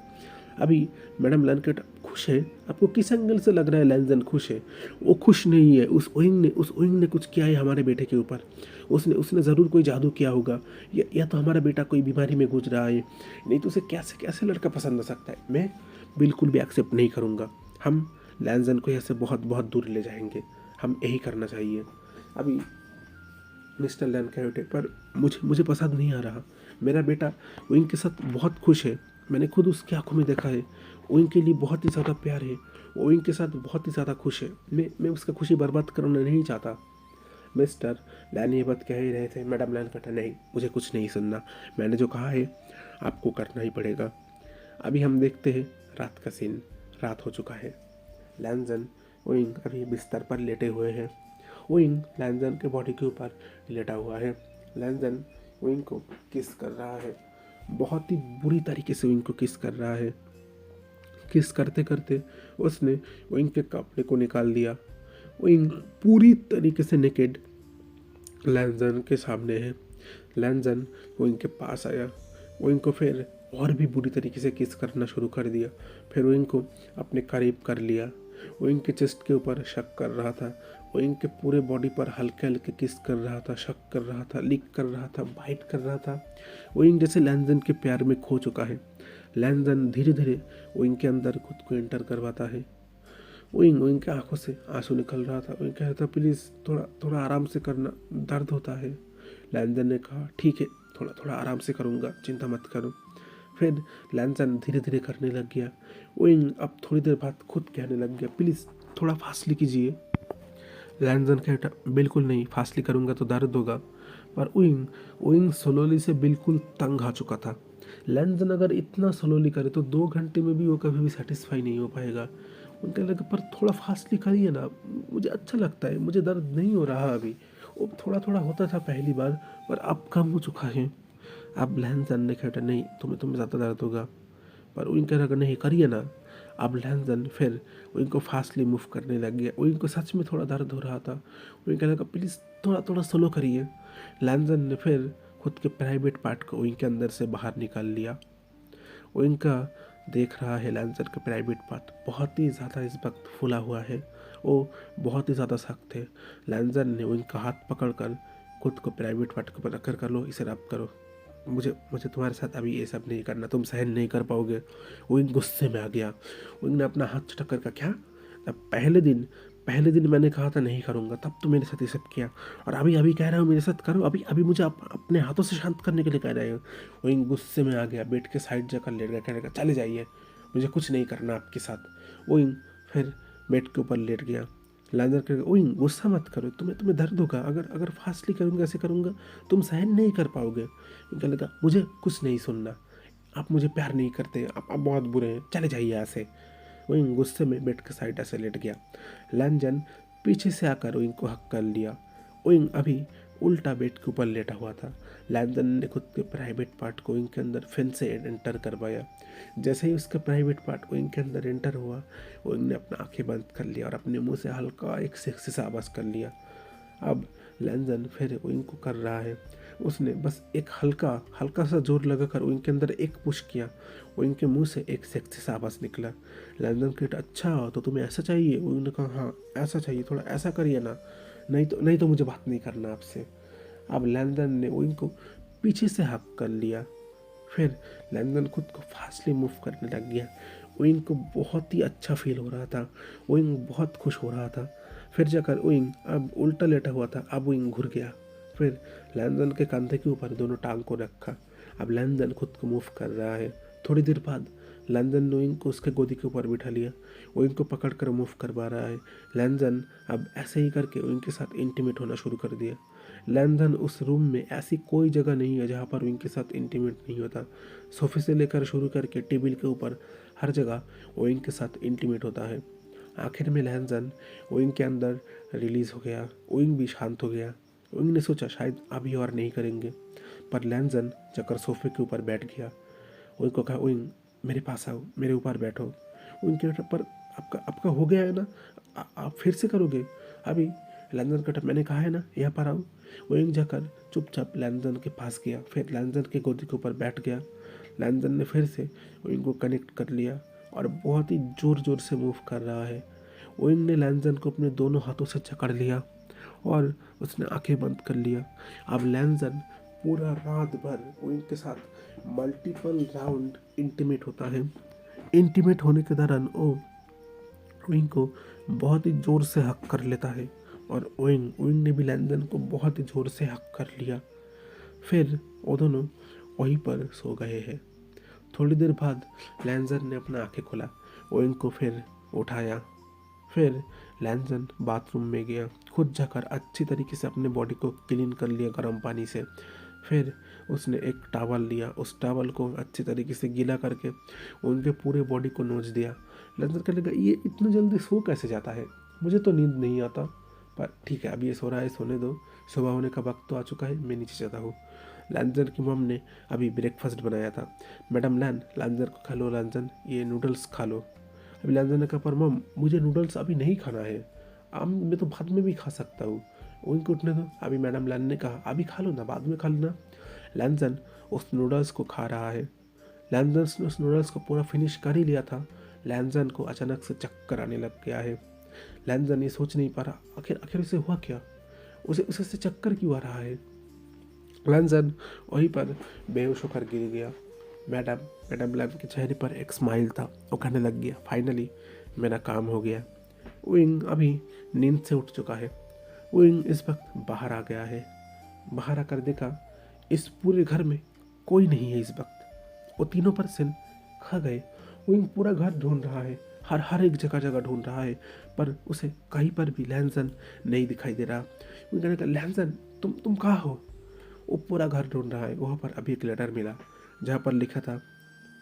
अभी मैडम लैन कहता खुश है, आपको किस एंगल से लग रहा है लैंजन खुश है। वो खुश नहीं है, उस ओइंग ने कुछ किया है हमारे बेटे के ऊपर। उसने उसने ज़रूर कोई जादू किया होगा, या तो हमारा बेटा कोई बीमारी में गुजर रहा है, नहीं तो उसे कैसे कैसे लड़का पसंद आ सकता है। मैं बिल्कुल भी एक्सेप्ट नहीं करूँगा। हम लैंजन को यहाँ से बहुत बहुत दूर ले जाएंगे, हम यही करना चाहिए। अभी मिस्टर लैन कह उठे पर मुझे पसंद नहीं आ रहा। मेरा बेटा विंग के साथ बहुत खुश है, मैंने खुद उसकी आंखों में देखा है। विंग के लिए बहुत ही ज़्यादा प्यार है, वो विंग के साथ बहुत ही ज़्यादा खुश है। मैं उसका खुशी बर्बाद करना नहीं चाहता। मिस्टर लैन ये बात कह ही रहे थे। मैडम लैन कहता नहीं, मुझे कुछ नहीं सुनना, मैंने जो कहा है आपको करना ही पड़ेगा। अभी हम देखते हैं रात का सीन। रात हो चुका है। लैंजन विंग अभी बिस्तर पर लेटे हुए हैं। विंग लैंजन के बॉडी के ऊपर लेटा हुआ है। लैंजन विंग को किस कर रहा है, बहुत ही बुरी तरीके से विंग को किस कर रहा है। किस करते करते उसने विंग के कपड़े को निकाल दिया। विंग पूरी तरीके से नेकेड लैंजन के सामने है। लैंजन विंग के पास आया, विंग को फिर और भी बुरी तरीके से किस करना शुरू कर दिया। फिर विंग को अपने करीब कर लिया। विंग के चेस्ट के ऊपर शक कर रहा था, विंग के पूरे बॉडी पर हल्के हल्के किस कर रहा था, शक कर रहा था, लिक कर रहा था, बाइट कर रहा था। विंग जैसे लैंजन के प्यार में खो चुका है। लैंजन धीरे धीरे विंग के अंदर खुद को एंटर करवाता है। विंग के आंखों से आंसू निकल रहा था। विंग कह रहा था प्लीज़ थोड़ा थोड़ा आराम से करना, दर्द होता है। लैंजन ने कहा ठीक है, थोड़ा थोड़ा आराम से करूँगा, चिंता मत करो। फिर लैंजन धीरे धीरे करने लग गया। विंग अब थोड़ी देर बाद खुद कहने लग गया प्लीज़ थोड़ा फासले कीजिए। लैंजन कहता बिल्कुल नहीं, फासले करूँगा तो दर्द होगा। पर विंग विंग स्लोली से बिल्कुल तंग आ चुका था। लैंजन अगर इतना स्लोली करे तो 2 घंटे में भी वो कभी भी सेटिस्फाई नहीं हो पाएगा। उनके लगे पर थोड़ा फासले करिए ना, मुझे अच्छा लगता है, मुझे दर्द नहीं हो रहा अभी। वो थोड़ा थोड़ा होता था पहली बार, पर अब कम हो चुका है। अब लैंजन ने कहता नहीं, तुम्हें ज़्यादा दर्द होगा। पर विंग कह रहा नहीं करिए ना। अब लैंजन फिर विंग को फास्टली मूव करने लग गया। विंग को सच में थोड़ा दर्द हो रहा था। विंग कहने लगा प्लीज़ थोड़ा थोड़ा स्लो करिए। लैंजन ने फिर खुद के प्राइवेट पार्ट को विंग के अंदर से बाहर निकाल लिया। विंग का देख रहा है लैंजन का प्राइवेट पार्ट बहुत ही ज़्यादा इस वक्त फूला हुआ है, वो बहुत ही ज़्यादा सख्त है। लैंजन ने विंग का हाथ पकड़कर खुद को प्राइवेट पार्ट के ऊपर रखकर कर लो, इसे रब करो, मुझे मुझे तुम्हारे साथ अभी ये सब नहीं करना, तुम सहन नहीं कर पाओगे। विंग गुस्से में आ गया। विंग ने अपना हाथ चटक कर कहा क्या, तब पहले दिन मैंने कहा था नहीं करूँगा, तब तो मेरे साथ ये सब किया, और अभी अभी कह रहा हूँ मेरे साथ करो, अभी अभी मुझे अपने हाथों से शांत करने के लिए कह रहे हो। विंग गुस्से में आ गया, बेड के साइड जाकर लेट गया, कहने लगा चले जाइए, मुझे कुछ नहीं करना आपके साथ। विंग फिर बेड के ऊपर लेट गया। लैंजर कह विंग गुस्सा मत करो, तुम्हें दर्द होगा, अगर फास्टली करूँगा ऐसे करूँगा तुम सहन नहीं कर पाओगे। कहने लगा मुझे कुछ नहीं सुनना, आप मुझे प्यार नहीं करते, आप बहुत बुरे हैं, चले जाइए यहाँ से। विंग गुस्से में बेड के साइड ऐसे लेट गया। लैंजन पीछे से आकर विंग को हक कर लिया। विंग अभी उल्टा बेड के ऊपर लेटा हुआ था। लैंजन ने खुद के प्राइवेट पार्ट को विंग के अंदर फिर से एंटर करवाया। जैसे ही उसका प्राइवेट पार्ट विंग के अंदर एंटर हुआ, विंग ने अपना आंखें बंद कर लिया और अपने मुंह से हल्का एक सेक्सी सा आवाज़ कर लिया। अब लैंजन फिर विंग को कर रहा है। उसने बस एक हल्का सा जोर लगाकर विंग के अंदर एक पुश किया। विंग के मुंह से एक सेक्सी सा आवाज़ निकला। लैंजन कहता अच्छा तो तुम्हें ऐसा चाहिए। विंग ने कहा हाँ ऐसा चाहिए, थोड़ा ऐसा करिए ना, नहीं तो मुझे बात नहीं करना आपसे। अब लैंजन ने विंग को पीछे से हक कर लिया। फिर लैंजन खुद को फास्टली मूव करने लग गया। ओइंग को बहुत ही अच्छा फील हो रहा था। ओइंग बहुत खुश हो रहा था। फिर जाकर ओइंग अब उल्टा लेटा हुआ था, अब ओइंग घुर गया। फिर लैंजन के कंधे के ऊपर दोनों टांग को रखा। अब लैंजन खुद को मूव कर रहा है। थोड़ी देर बाद लैंजन ने ओइंग को उसके गोदी के ऊपर बिठा लिया। ओइंग को पकड़ कर मूव करवा रहा है। लैंजन अब ऐसे ही करके ओइंग के साथ इंटीमेट होना शुरू कर दिया। लैंजन उस रूम में ऐसी कोई जगह नहीं है जहाँ पर ओइंग के साथ इंटीमेट नहीं होता। सोफे से लेकर शुरू करके टेबल के ऊपर हर जगह ओइंग के साथ इंटीमेट होता है। आखिर में लैंजन ओइंग के अंदर रिलीज हो गया। ओइंग भी शांत हो गया। ओइंग ने सोचा शायद अभी और नहीं करेंगे, पर लैंजन जाकर सोफे के ऊपर बैठ गया। ओइंग को कहा, ओइंग मेरे पास आओ, मेरे ऊपर बैठो। ओइंग के पर आपका आपका हो गया है ना, आप फिर से करोगे अभी? लैंजन कहा, मैंने कहा है ना यहाँ पर आओ। ओइंग जाकर चुपचाप लैंजन के पास गया। फिर लैंजन के गोदी के ऊपर बैठ गया। लैंजन ने फिर से ओइंग को कनेक्ट कर लिया और बहुत ही ज़ोर ज़ोर से मूव कर रहा है। ओइंग ने लैंजन को अपने दोनों हाथों से जकड़ लिया और उसने आंखें बंद कर लिया। अब लैंजन पूरा रात भर ओइंग के साथ मल्टीपल राउंड इंटीमेट होता है। इंटीमेट होने के दौरान वो ओइंग को बहुत ही ज़ोर से हक कर लेता है और ओइंग ने भी लैंजन को बहुत ही ज़ोर से हक कर लिया। फिर वो दोनों वहीं पर सो गए हैं। थोड़ी देर बाद लैंजन ने अपना आंखें खोला। ओइंग को फिर उठाया। फिर लैंजन बाथरूम में गया। खुद जाकर अच्छी तरीके से अपने बॉडी को क्लीन कर लिया गर्म पानी से। फिर उसने एक टॉवल लिया, उस टॉवल को अच्छी तरीके से गीला करके उनके पूरे बॉडी को नोच दिया। लैंजन कहने लगा, ये इतना जल्दी सो कैसे जाता है? मुझे तो नींद नहीं आता, पर ठीक है, अब ये सो रहा है, सोने दो। सुबह होने का वक्त तो आ चुका है, मैं नीचे जाता हूँ। लैंजन की मम ने अभी ब्रेकफास्ट बनाया था। मैडम लैंजन को खा लो, लैंजन ये नूडल्स खा लो। अभी लैंजन ने कहा, पर मम मुझे नूडल्स अभी नहीं खाना है, अब मैं तो बाद में भी खा सकता हूँ। उनको उठने दो। अभी मैडम लैन ने कहा, अभी खा लो ना, बाद में खा लेना। लैंजन उस नूडल्स को खा रहा है। लैंजन ने उस नूडल्स को पूरा फिनिश कर ही लिया था। लैंजन को अचानक से चक्कर आने लग गया है। लैंजन ये सोच नहीं पा रहा आखिर आखिर उसे हुआ क्या, उसे उसे से चक्कर क्यों आ रहा है। लैंजन वहीं पर बेहोश होकर गिर गया। मैडम लैन के चेहरे पर एक स्माइल था। वो कहने लग गया, फाइनली मेरा काम हो गया। विंग अभी नींद से उठ चुका है। विंग इस वक्त बाहर आ गया है। बाहर आकर देखा इस पूरे घर में कोई नहीं है इस वक्त। वो तीनों पर्सन खा गए। विंग पूरा घर ढूंढ रहा है, हर एक जगह ढूंढ रहा है, पर उसे कहीं पर भी लैंजन नहीं दिखाई दे रहा। विंग कहने लगा, लैंजन तुम कहाँ हो? वो पूरा घर ढूंढ रहा है। वहाँ पर अभी एक लेटर मिला जहाँ पर लिखा था,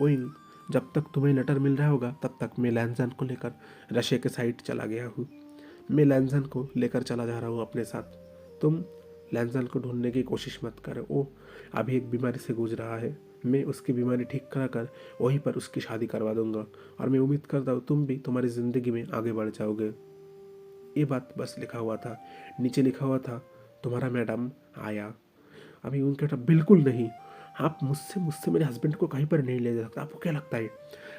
ओइंग जब तक तुम्हें लेटर मिल रहा होगा तब तक मैं लैंजन को लेकर रशिया के साइड चला गया हूँ। मैं लैंजन को लेकर चला जा रहा हूँ अपने साथ। तुम लैंजन को ढूंढने की कोशिश मत करो। वो अभी एक बीमारी से गुजर रहा है। मैं उसकी बीमारी ठीक करा कर वहीं पर उसकी शादी करवा दूंगा और मैं उम्मीद करता हूँ तुम भी तुम्हारी ज़िंदगी में आगे बढ़ जाओगे। ये बात बस लिखा हुआ था। नीचे लिखा हुआ था, तुम्हारा मैडम आया। अभी उनके बेटा, बिल्कुल नहीं, आप मुझसे मुझसे मेरे हस्बैंड को कहीं पर नहीं ले जा सकता। आपको क्या लगता है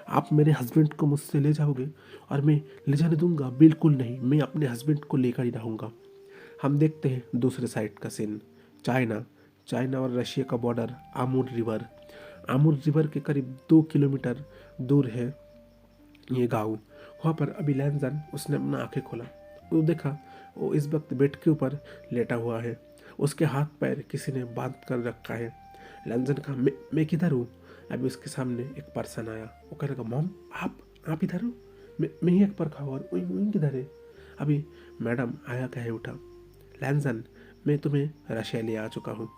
आप मेरे हस्बैंड को मुझसे ले जाओगे और मैं ले जाने दूंगा? बिल्कुल नहीं, मैं अपने हस्बैंड को लेकर ही रहूँगा। हम देखते हैं दूसरे साइड का सीन। चाइना और रशिया का बॉर्डर, आमूर रिवर के करीब 2 किलोमीटर दूर है ये गाँव। वहाँ पर अभी लैंजन उसने अपना आंखें खोला। वो देखा वो इस वक्त बेड के ऊपर लेटा हुआ है। उसके हाथ पैर किसी ने बांध कर रखा है। लैंजन कहा, मैं किधर हूँ? अभी उसके सामने एक पर्सन आया। वो कहने लगा, मॉम आप इधर हो? मैं ही एक पर खाऊँ और वहीं किधर है? अभी मैडम आया कहे उठा, लैंजन मैं तुम्हें रशिया ले आ चुका हूँ।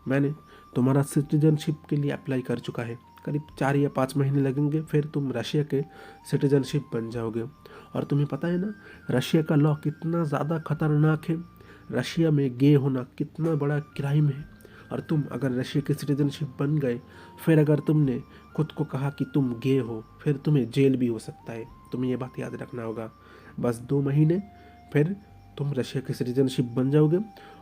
मैंने तुम्हारा सिटीजनशिप के लिए अप्लाई कर चुका है। करीब 4 या 5 महीने लगेंगे, फिर तुम रशिया के सिटीजनशिप बन जाओगे। और तुम्हें पता है ना रशिया का लॉ कितना ज़्यादा खतरनाक है। रशिया में गे होना कितना बड़ा क्राइम है। और तुम अगर रशिया के सिटीजनशिप बन गए, फिर अगर तुमने खुद को कहा कि तुम गे हो, फिर तुम्हें जेल भी हो सकता है। तुम्हें ये बात याद रखना होगा। बस 2 महीने, फिर तुम रशिया के सिटीजनशिप बन जाओगे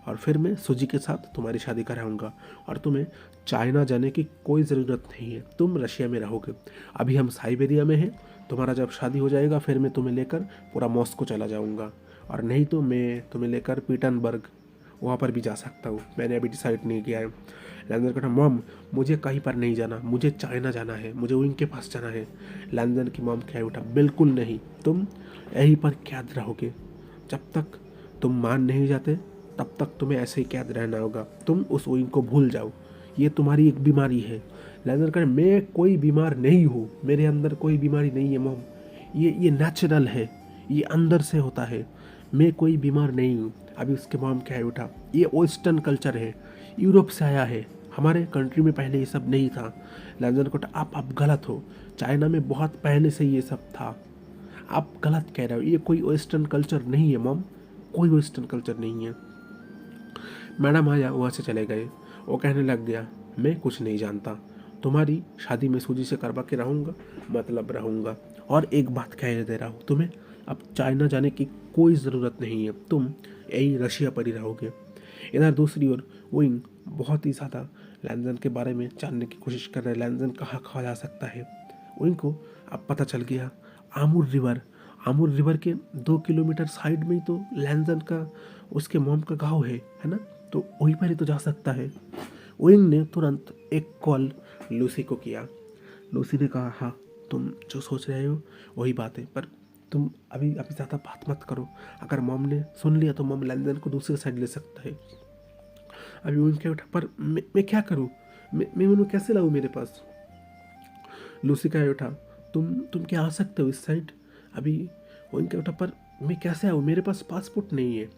और फिर मैं सुजी के साथ तुम्हारी शादी कराऊंगा और तुम्हें चाइना जाने की कोई ज़रूरत नहीं है। तुम रशिया में रहोगे। अभी हम साइबेरिया में हैं। तुम्हारा जब शादी हो जाएगा फिर मैं तुम्हें लेकर पूरा मॉस्को चला जाऊंगा, और नहीं तो मैं तुम्हें लेकर पीटर्सबर्ग वहाँ पर भी जा सकता हूँ, मैंने अभी डिसाइड नहीं किया है। लैंजन कहता मॉम मुझे कहीं पर नहीं जाना, मुझे चाइना जाना है, मुझे विंग के पास जाना है। लैंजन की मॉम कह उठा बिल्कुल नहीं, तुम यहीं पर कैद रहोगे। जब तक तुम मान नहीं जाते तब तक तुम्हें ऐसे ही कैद रहना होगा। तुम उस विंग को भूल जाओ, ये तुम्हारी एक बीमारी है। लैंजन कहे मैं कोई बीमार नहीं हूँ, मेरे अंदर कोई बीमारी नहीं है मॉम, ये नेचुरल है, ये अंदर से होता है, मैं कोई बीमार नहीं हूँ। अभी उसके मॉम कह उठा ये वेस्टर्न कल्चर है, यूरोप से आया है, हमारे कंट्री में पहले ये सब नहीं था। लैंजन को आप गलत हो, चाइना में बहुत पहले से ये सब था, आप गलत कह रहे हो, ये कोई वेस्टर्न कल्चर नहीं है मॉम, कोई वेस्टर्न कल्चर नहीं है। मैडम आया वहाँ से चले गए। वो कहने लग गया मैं कुछ नहीं जानता, तुम्हारी शादी में सूजी से करवा के रहूँगा, मतलब रहूँगा। और एक बात कह दे रहा हूँ तुम्हें, अब चाइना जाने की कोई ज़रूरत नहीं है, तुम यही रशिया पर ही रहोगे। इधर दूसरी ओर विंग बहुत ही ज़्यादा लैंजन के बारे में जानने की कोशिश कर रहे हैं, लैंजन कहाँ कहाँ जा सकता है। विंग को अब पता चल गया आमुर रिवर के 2 किलोमीटर साइड में ही तो लैंजन का उसके मॉम का गाँव है ना, तो वहीं पर ही तो जा सकता है। विंग ने तुरंत एक कॉल लूसी को किया। लूसी ने कहा हाँ तुम जो सोच रहे हो वही बात है, पर तुम अभी ज़्यादा बात मत करो, अगर मॉम ने सुन लिया तो मॉम लैंजन को दूसरी साइड ले सकता है। अभी विंग क्या उठा पर मैं क्या करूँ, मैं उन्हें कैसे लाऊँ मेरे पास। लूसी का उठा तुम क्या आ सकते हो इस साइड। अभी विंग क्या उठा पर मैं कैसे आऊँ, मेरे पास पासपोर्ट नहीं है।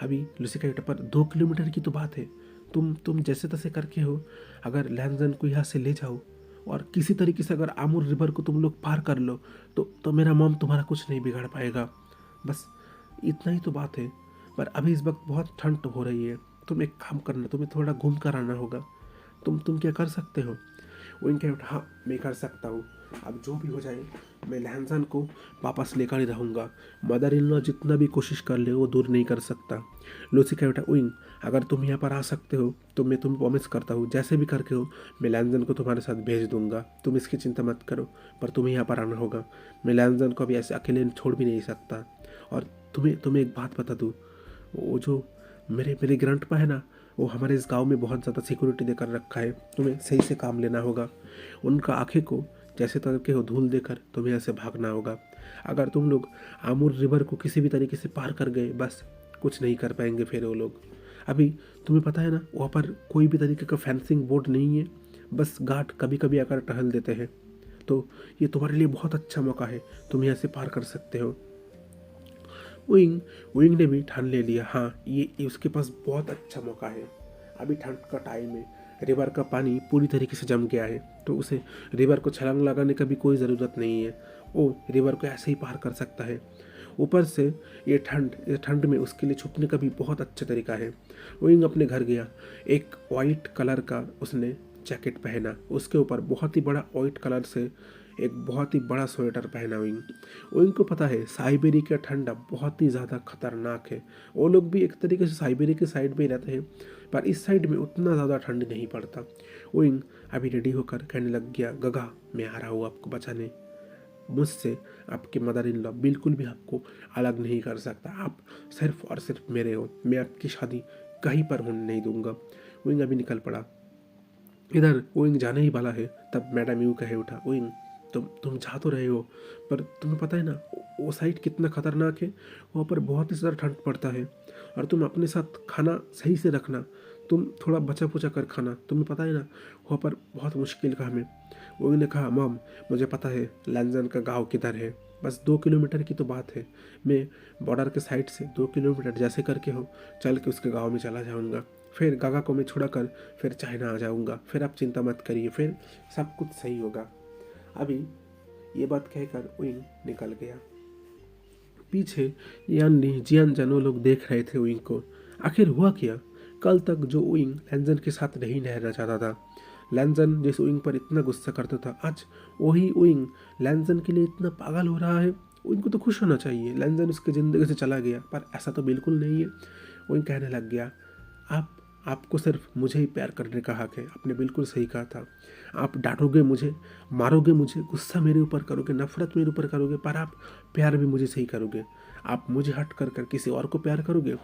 अभी लूसी का उठा पर 2 किलोमीटर की तो बात है, तुम जैसे तैसे करके हो अगर लैंजन को यहाँ से ले जाओ और किसी तरीके से अगर आमुर रिवर को तुम लोग पार कर लो तो मेरा मॉम तुम्हारा कुछ नहीं बिगाड़ पाएगा, बस इतना ही तो बात है। पर अभी इस वक्त बहुत ठंड हो रही है, तुम एक काम करना, तुम्हें थोड़ा घूम कर आना होगा, तुम क्या कर सकते हो। वो इनके हाँ मैं कर सकता हूँ, अब जो भी हो जाए मैं लैंजन को वापस लेकर ही रहूँगा, मदर इन लॉ जितना भी कोशिश कर ले वो दूर नहीं कर सकता। लूसी का बेटा विंग अगर तुम यहाँ पर आ सकते हो तो मैं तुम्हें प्रॉमिस करता हूँ जैसे भी करके हो मैं लैंजन को तुम्हारे साथ भेज दूंगा, तुम इसकी चिंता मत करो, पर तुम्हें यहाँ पर आना होगा, मैं लैंजन को अभी ऐसे अकेले छोड़ भी नहीं सकता। और तुम्हें एक बात बता दूँ, वो जो मेरे ग्रैंडपा है ना, वो हमारे इस गांव में बहुत ज़्यादा सिक्योरिटी देकर रखा है, तुम्हें सही से काम लेना होगा, उनका आंखें को जैसे तरीके हो धूल देकर तुम्हें ऐसे भागना होगा। अगर तुम लोग आमुर रिवर को किसी भी तरीके से पार कर गए बस कुछ नहीं कर पाएंगे फिर वो लोग। अभी तुम्हें पता है ना वहाँ पर कोई भी तरीके का फेंसिंग बोर्ड नहीं है, बस गार्ड कभी कभी आकर टहल देते हैं, तो ये तुम्हारे लिए बहुत अच्छा मौका है, तुम यहाँ से पार कर सकते हो। विंग ने भी ठान ले लिया हाँ ये उसके पास बहुत अच्छा मौका है, अभी ठंड का टाइम है, रिवर का पानी पूरी तरीके से जम गया है, तो उसे रिवर को छलांग लगाने का भी कोई ज़रूरत नहीं है, वो रिवर को ऐसे ही पार कर सकता है। ऊपर से ये ठंड में उसके लिए छुपने का भी बहुत अच्छा तरीका है। विंग अपने घर गया, एक वाइट कलर का उसने जैकेट पहना, उसके ऊपर बहुत ही बड़ा वाइट कलर से एक बहुत ही बड़ा स्वेटर पहना। विंग को पता है साइबेरिया का ठंडा बहुत ही ज़्यादा खतरनाक है, वो लोग भी एक तरीके से साइबेरिया के साइड में ही रहते हैं, पर इस साइड में उतना ज़्यादा ठंड नहीं पड़ता। विंग अभी रेडी होकर कहने लग गया गगा मैं आ रहा हूँ आपको बचाने, मुझसे आपके मदर इन लॉ बिल्कुल भी आपको अलग नहीं कर सकता, आप सिर्फ और सिर्फ मेरे हो, मैं आपकी शादी कहीं पर होने नहीं दूंगा। विंग अभी निकल पड़ा। इधर विंग जाने ही वाला है तब मैडम यू कहे उठा विंग तुम जा तो रहे हो, पर तुम्हें पता है ना वो साइड कितना खतरनाक है, वहाँ पर बहुत ही ज़्यादा ठंड पड़ता है, और तुम अपने साथ खाना सही से रखना, तुम थोड़ा बचा पुचा कर खाना, तुम्हें पता है ना वहाँ पर बहुत मुश्किल काम है। वो ने कहा मॉम मुझे पता है लैंजन का गांव किधर है, बस 2 किलोमीटर की तो बात है, मैं बॉर्डर के साइड से 2 किलोमीटर जैसे करके हो चल के उसके गांव में चला जाऊंगा, फिर गागा को मैं छोड़ा कर फिर चाइना आ जाऊंगा, फिर आप चिंता मत करिए, फिर सब कुछ सही होगा। अभी ये बात कहकर विंग निकल गया। पीछे यान ली जियान जन वो लोग देख रहे थे विंग को। आखिर हुआ क्या, कल तक जो विंग लैंजन के साथ नहीं रहना चाहता था, लैंजन जिस विंग पर इतना गुस्सा करता था, आज वही विंग लैंजन के लिए इतना पागल हो रहा है। विंग को तो खुश होना चाहिए, लैंजन उसकी ज़िंदगी से चला गया, पर ऐसा तो बिल्कुल नहीं है। विंग कहने लग गया आपको सिर्फ मुझे ही प्यार करने का हक है, आपने बिल्कुल सही कहा था, आप डांटोगे मुझे, मारोगे मुझे, गुस्सा मेरे ऊपर करोगे, नफरत मेरे ऊपर करोगे, पर आप प्यार भी मुझे सही करोगे, आप मुझे हट कर किसी और को प्यार करोगे,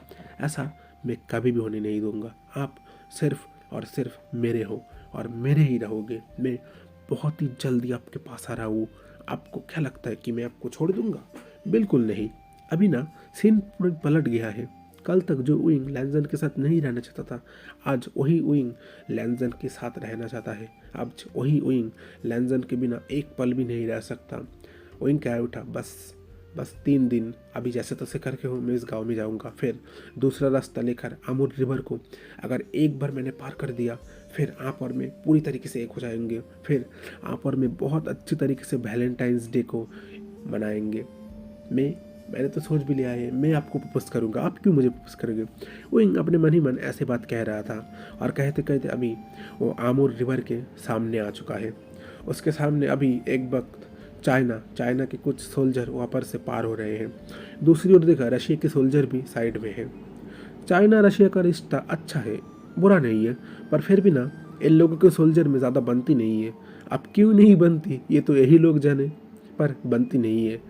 ऐसा मैं कभी भी होने नहीं दूंगा। आप सिर्फ और सिर्फ मेरे हो और मेरे ही रहोगे। मैं बहुत ही जल्दी आपके पास आ रहा हूँ। आपको क्या लगता है कि मैं आपको छोड़ दूंगा? बिल्कुल नहीं। अभी ना सीन पूरा पलट गया है। कल तक जो उइंग लैंजन के साथ नहीं रहना चाहता था, आज वही उइंग लैंजन के साथ रहना चाहता है। आज वही उइंग लैंजन के बिना एक पल भी नहीं रह सकता। उइंग क्या उठा, बस बस 3 दिन अभी जैसे तैसे करके हो मैं इस गांव में जाऊंगा। फिर दूसरा रास्ता लेकर आमूर रिवर को अगर एक बार मैंने पार कर दिया, फिर आप और मैं पूरी तरीके से एक हो जाएंगे। फिर आप और मैं बहुत अच्छी तरीके से वैलेंटाइंस डे को मनाएंगे। मैंने तो सोच भी लिया है, मैं आपको प्रपोज करूंगा, आप क्यों मुझे प्रपोज करोगे? वो अपने मन ही मन ऐसे बात कह रहा था और कहते कहते अभी वो आमूर रिवर के सामने आ चुका है। उसके सामने अभी एक वक्त चाइना के कुछ सोल्जर वहाँ पर से पार हो रहे हैं। दूसरी ओर देखा रशिया के सोल्जर भी साइड में है। चाइना रशिया का रिश्ता अच्छा है, बुरा नहीं है, पर फिर भी ना इन लोगों के सोल्जर में ज़्यादा बनती नहीं है। अब क्यों नहीं बनती ये तो यही लोग जाने, पर बनती नहीं है।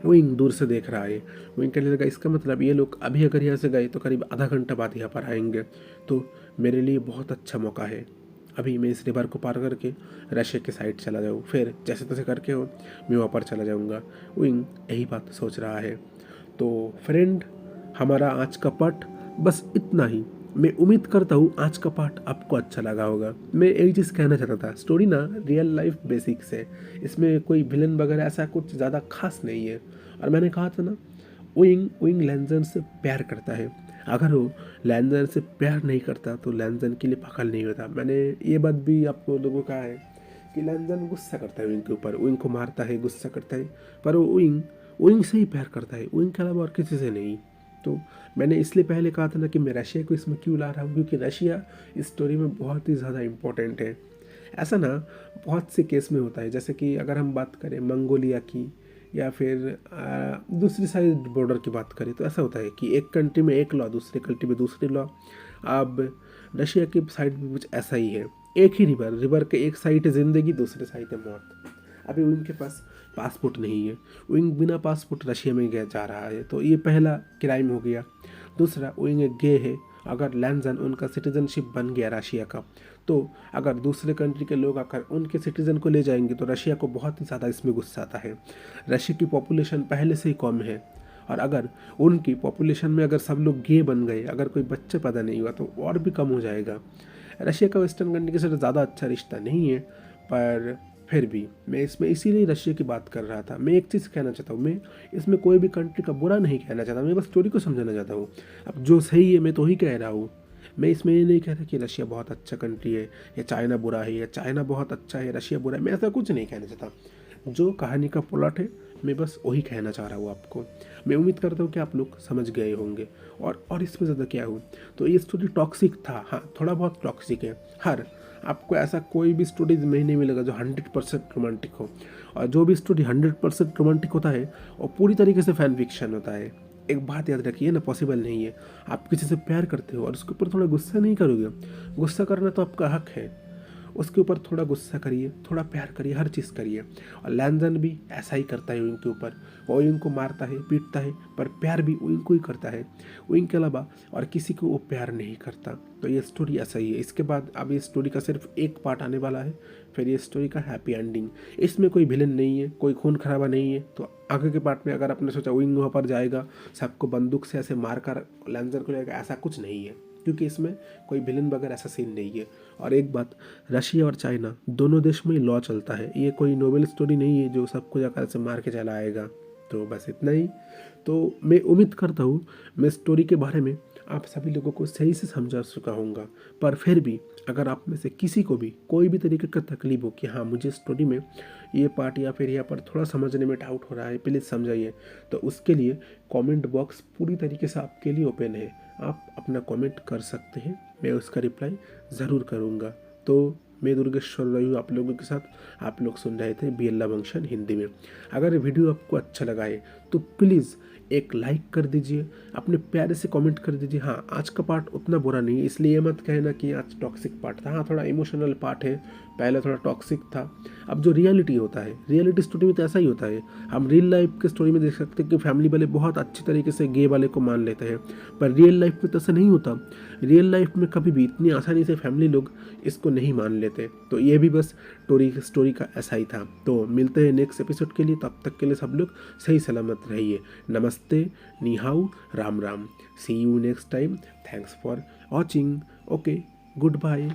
विंग दूर से देख रहा है। विंग कहने लगा इसका मतलब ये लोग अभी अगर यहाँ से गए तो करीब आधा घंटा बाद यहाँ पर आएंगे, तो मेरे लिए बहुत अच्छा मौका है। अभी मैं इस रिवर को पार करके रशिया के साइड चला जाऊँ, फिर जैसे तैसे करके हो मैं वहाँ पर चला जाऊँगा। विंग यही बात सोच रहा है। तो फ्रेंड, हमारा आज का पार्ट बस इतना ही। मैं उम्मीद करता हूँ आज का पार्ट आपको अच्छा लगा होगा। मैं एक चीज़ कहना चाहता था, स्टोरी ना रियल लाइफ बेसिक्स है, इसमें कोई विलन वगैरह ऐसा कुछ ज़्यादा खास नहीं है। और मैंने कहा था ना, विंग लैंजन से प्यार करता है। अगर वो लैंजन से प्यार नहीं करता तो लैंजन के लिए पागल नहीं होता। मैंने ये बात भी आपको लोगों को कहा है कि लैंजन गुस्सा करता है विंग के ऊपर, विंग को मारता है, गुस्सा करता है, पर वो विंग से ही प्यार करता है, विंग के अलावा और किसी से नहीं। तो मैंने इसलिए पहले कहा था ना कि मैं रशिया को इसमें क्यों ला रहा हूँ, क्योंकि रशिया इस स्टोरी में बहुत ही ज़्यादा इम्पोर्टेंट है। ऐसा ना बहुत से केस में होता है, जैसे कि अगर हम बात करें मंगोलिया की या फिर दूसरी साइड बॉर्डर की बात करें, तो ऐसा होता है कि एक कंट्री में एक लॉ, दूसरे कंट्री में दूसरी लॉ। अब रशिया की साइड भी कुछ ऐसा ही है। एक ही रिवर के एक साइड है ज़िंदगी, दूसरे साइड है मौत। अभी उनके पास पासपोर्ट नहीं है, विंग बिना पासपोर्ट रशिया में गया जा रहा है, तो ये पहला क्राइम हो गया। दूसरा, विंग एक गे है। अगर लैंजन उनका सिटीजनशिप बन गया रशिया का, तो अगर दूसरे कंट्री के लोग आकर उनके सिटीजन को ले जाएंगे तो रशिया को बहुत ही ज़्यादा इसमें गुस्सा आता है। रशिया की पॉपुलेशन पहले से ही कम है, और अगर उनकी पॉपुलेशन में अगर सब लोग गे बन गए, अगर कोई बच्चे पैदा नहीं हुआ तो और भी कम हो जाएगा। रशिया का वेस्टर्न कंट्री के साथ ज़्यादा अच्छा रिश्ता नहीं है, पर फिर भी मैं इसमें इसीलिए रशिया की बात कर रहा था। मैं एक चीज़ कहना चाहता हूँ, मैं इसमें कोई भी कंट्री का बुरा नहीं कहना चाहता, मैं बस स्टोरी को समझाना चाहता हूँ। अब जो सही है मैं तो ही कह रहा हूँ। मैं इसमें ये नहीं कह रहा कि रशिया बहुत अच्छा कंट्री है या चाइना बुरा है, या चाइना बहुत अच्छा है रशिया बुरा है, मैं ऐसा कुछ नहीं कहना चाहता। जो कहानी का प्लॉट है मैं बस वही कहना चाह रहा हूँ आपको। मैं उम्मीद करता हूँ कि आप लोग समझ गए होंगे। और इसमें ज़्यादा क्या हो, तो ये स्टोरी टॉक्सिक था, हाँ थोड़ा बहुत टॉक्सिक है। आपको ऐसा कोई भी स्टोरी में नहीं मिलेगा जो 100% रोमांटिक हो, और जो भी स्टोरी 100% रोमांटिक होता है वो पूरी तरीके से फैन फिक्शन होता है। एक बात याद रखिए ना, पॉसिबल नहीं है। आप किसी से प्यार करते हो और उसके ऊपर थोड़ा गुस्सा नहीं करोगे, गुस्सा करना तो आपका हक है, उसके ऊपर थोड़ा गुस्सा करिए, थोड़ा प्यार करिए, हर चीज़ करिए। और लैंजन भी ऐसा ही करता है विंग के ऊपर, वो विंग को मारता है, पीटता है, पर प्यार भी विंग को ही करता है। विंग के अलावा और किसी को वो प्यार नहीं करता। तो ये स्टोरी ऐसा ही है। इसके बाद अब इस स्टोरी का सिर्फ एक पार्ट आने वाला है, फिर ये स्टोरी का हैप्पी एंडिंग। इसमें कोई विलन नहीं है, कोई खून खराबा नहीं है। तो आगे के पार्ट में अगर आपने सोचा विंग वहाँ पर जाएगा, सबको बंदूक से ऐसे मार कर लैंजर को लेगा, ऐसा कुछ नहीं है, क्योंकि इसमें कोई विलन वगैरह ऐसा सीन नहीं है। और एक बात, रशिया और चाइना दोनों देश में लॉ चलता है, ये कोई नोवेल स्टोरी नहीं है जो सबको जाकर से मार के चला आएगा। तो बस इतना ही। तो मैं उम्मीद करता हूँ मैं स्टोरी के बारे में आप सभी लोगों को सही से समझा चुका हूँगा। पर फिर भी अगर आप में से किसी को भी कोई भी तरीके का तकलीफ हो कि हाँ मुझे स्टोरी में ये पार्ट या फिर यहाँ पर थोड़ा समझने में डाउट हो रहा है, प्लीज़ समझाइए, तो उसके लिए कमेंट बॉक्स पूरी तरीके से आपके लिए ओपन है। आप अपना कमेंट कर सकते हैं, मैं उसका रिप्लाई ज़रूर करूँगा। तो मैं दुर्गेश्वर रही हूँ आप लोगों के साथ। आप लोग सुन रहे थे BL लव फंक्शन हिंदी में। अगर वीडियो आपको अच्छा लगा है तो प्लीज़ एक लाइक कर दीजिए, अपने प्यारे से कमेंट कर दीजिए। हाँ, आज का पार्ट उतना बुरा नहीं है, इसलिए ये मत कहना कि आज टॉक्सिक पार्ट था। हाँ, थोड़ा इमोशनल पार्ट है, पहले थोड़ा टॉक्सिक था। अब जो रियलिटी होता है, रियलिटी स्टोरी में तो ऐसा ही होता है। हम रियल लाइफ के स्टोरी में देख सकते हैं कि फैमिली वाले बहुत अच्छी तरीके से गे वाले को मान लेते हैं, पर रियल लाइफ में तो ऐसा नहीं होता। रियल लाइफ में कभी भी इतनी आसानी से फैमिली लोग इसको नहीं मान लेते। तो ये भी बस स्टोरी का ऐसा ही था। तो मिलते हैं नेक्स्ट एपिसोड के लिए, तब तक के लिए सब लोग सही सलामत रहिए। नमस्ते, नी हाउ, Ram Ram. See you next time. Thanks for watching. Okay, good bye.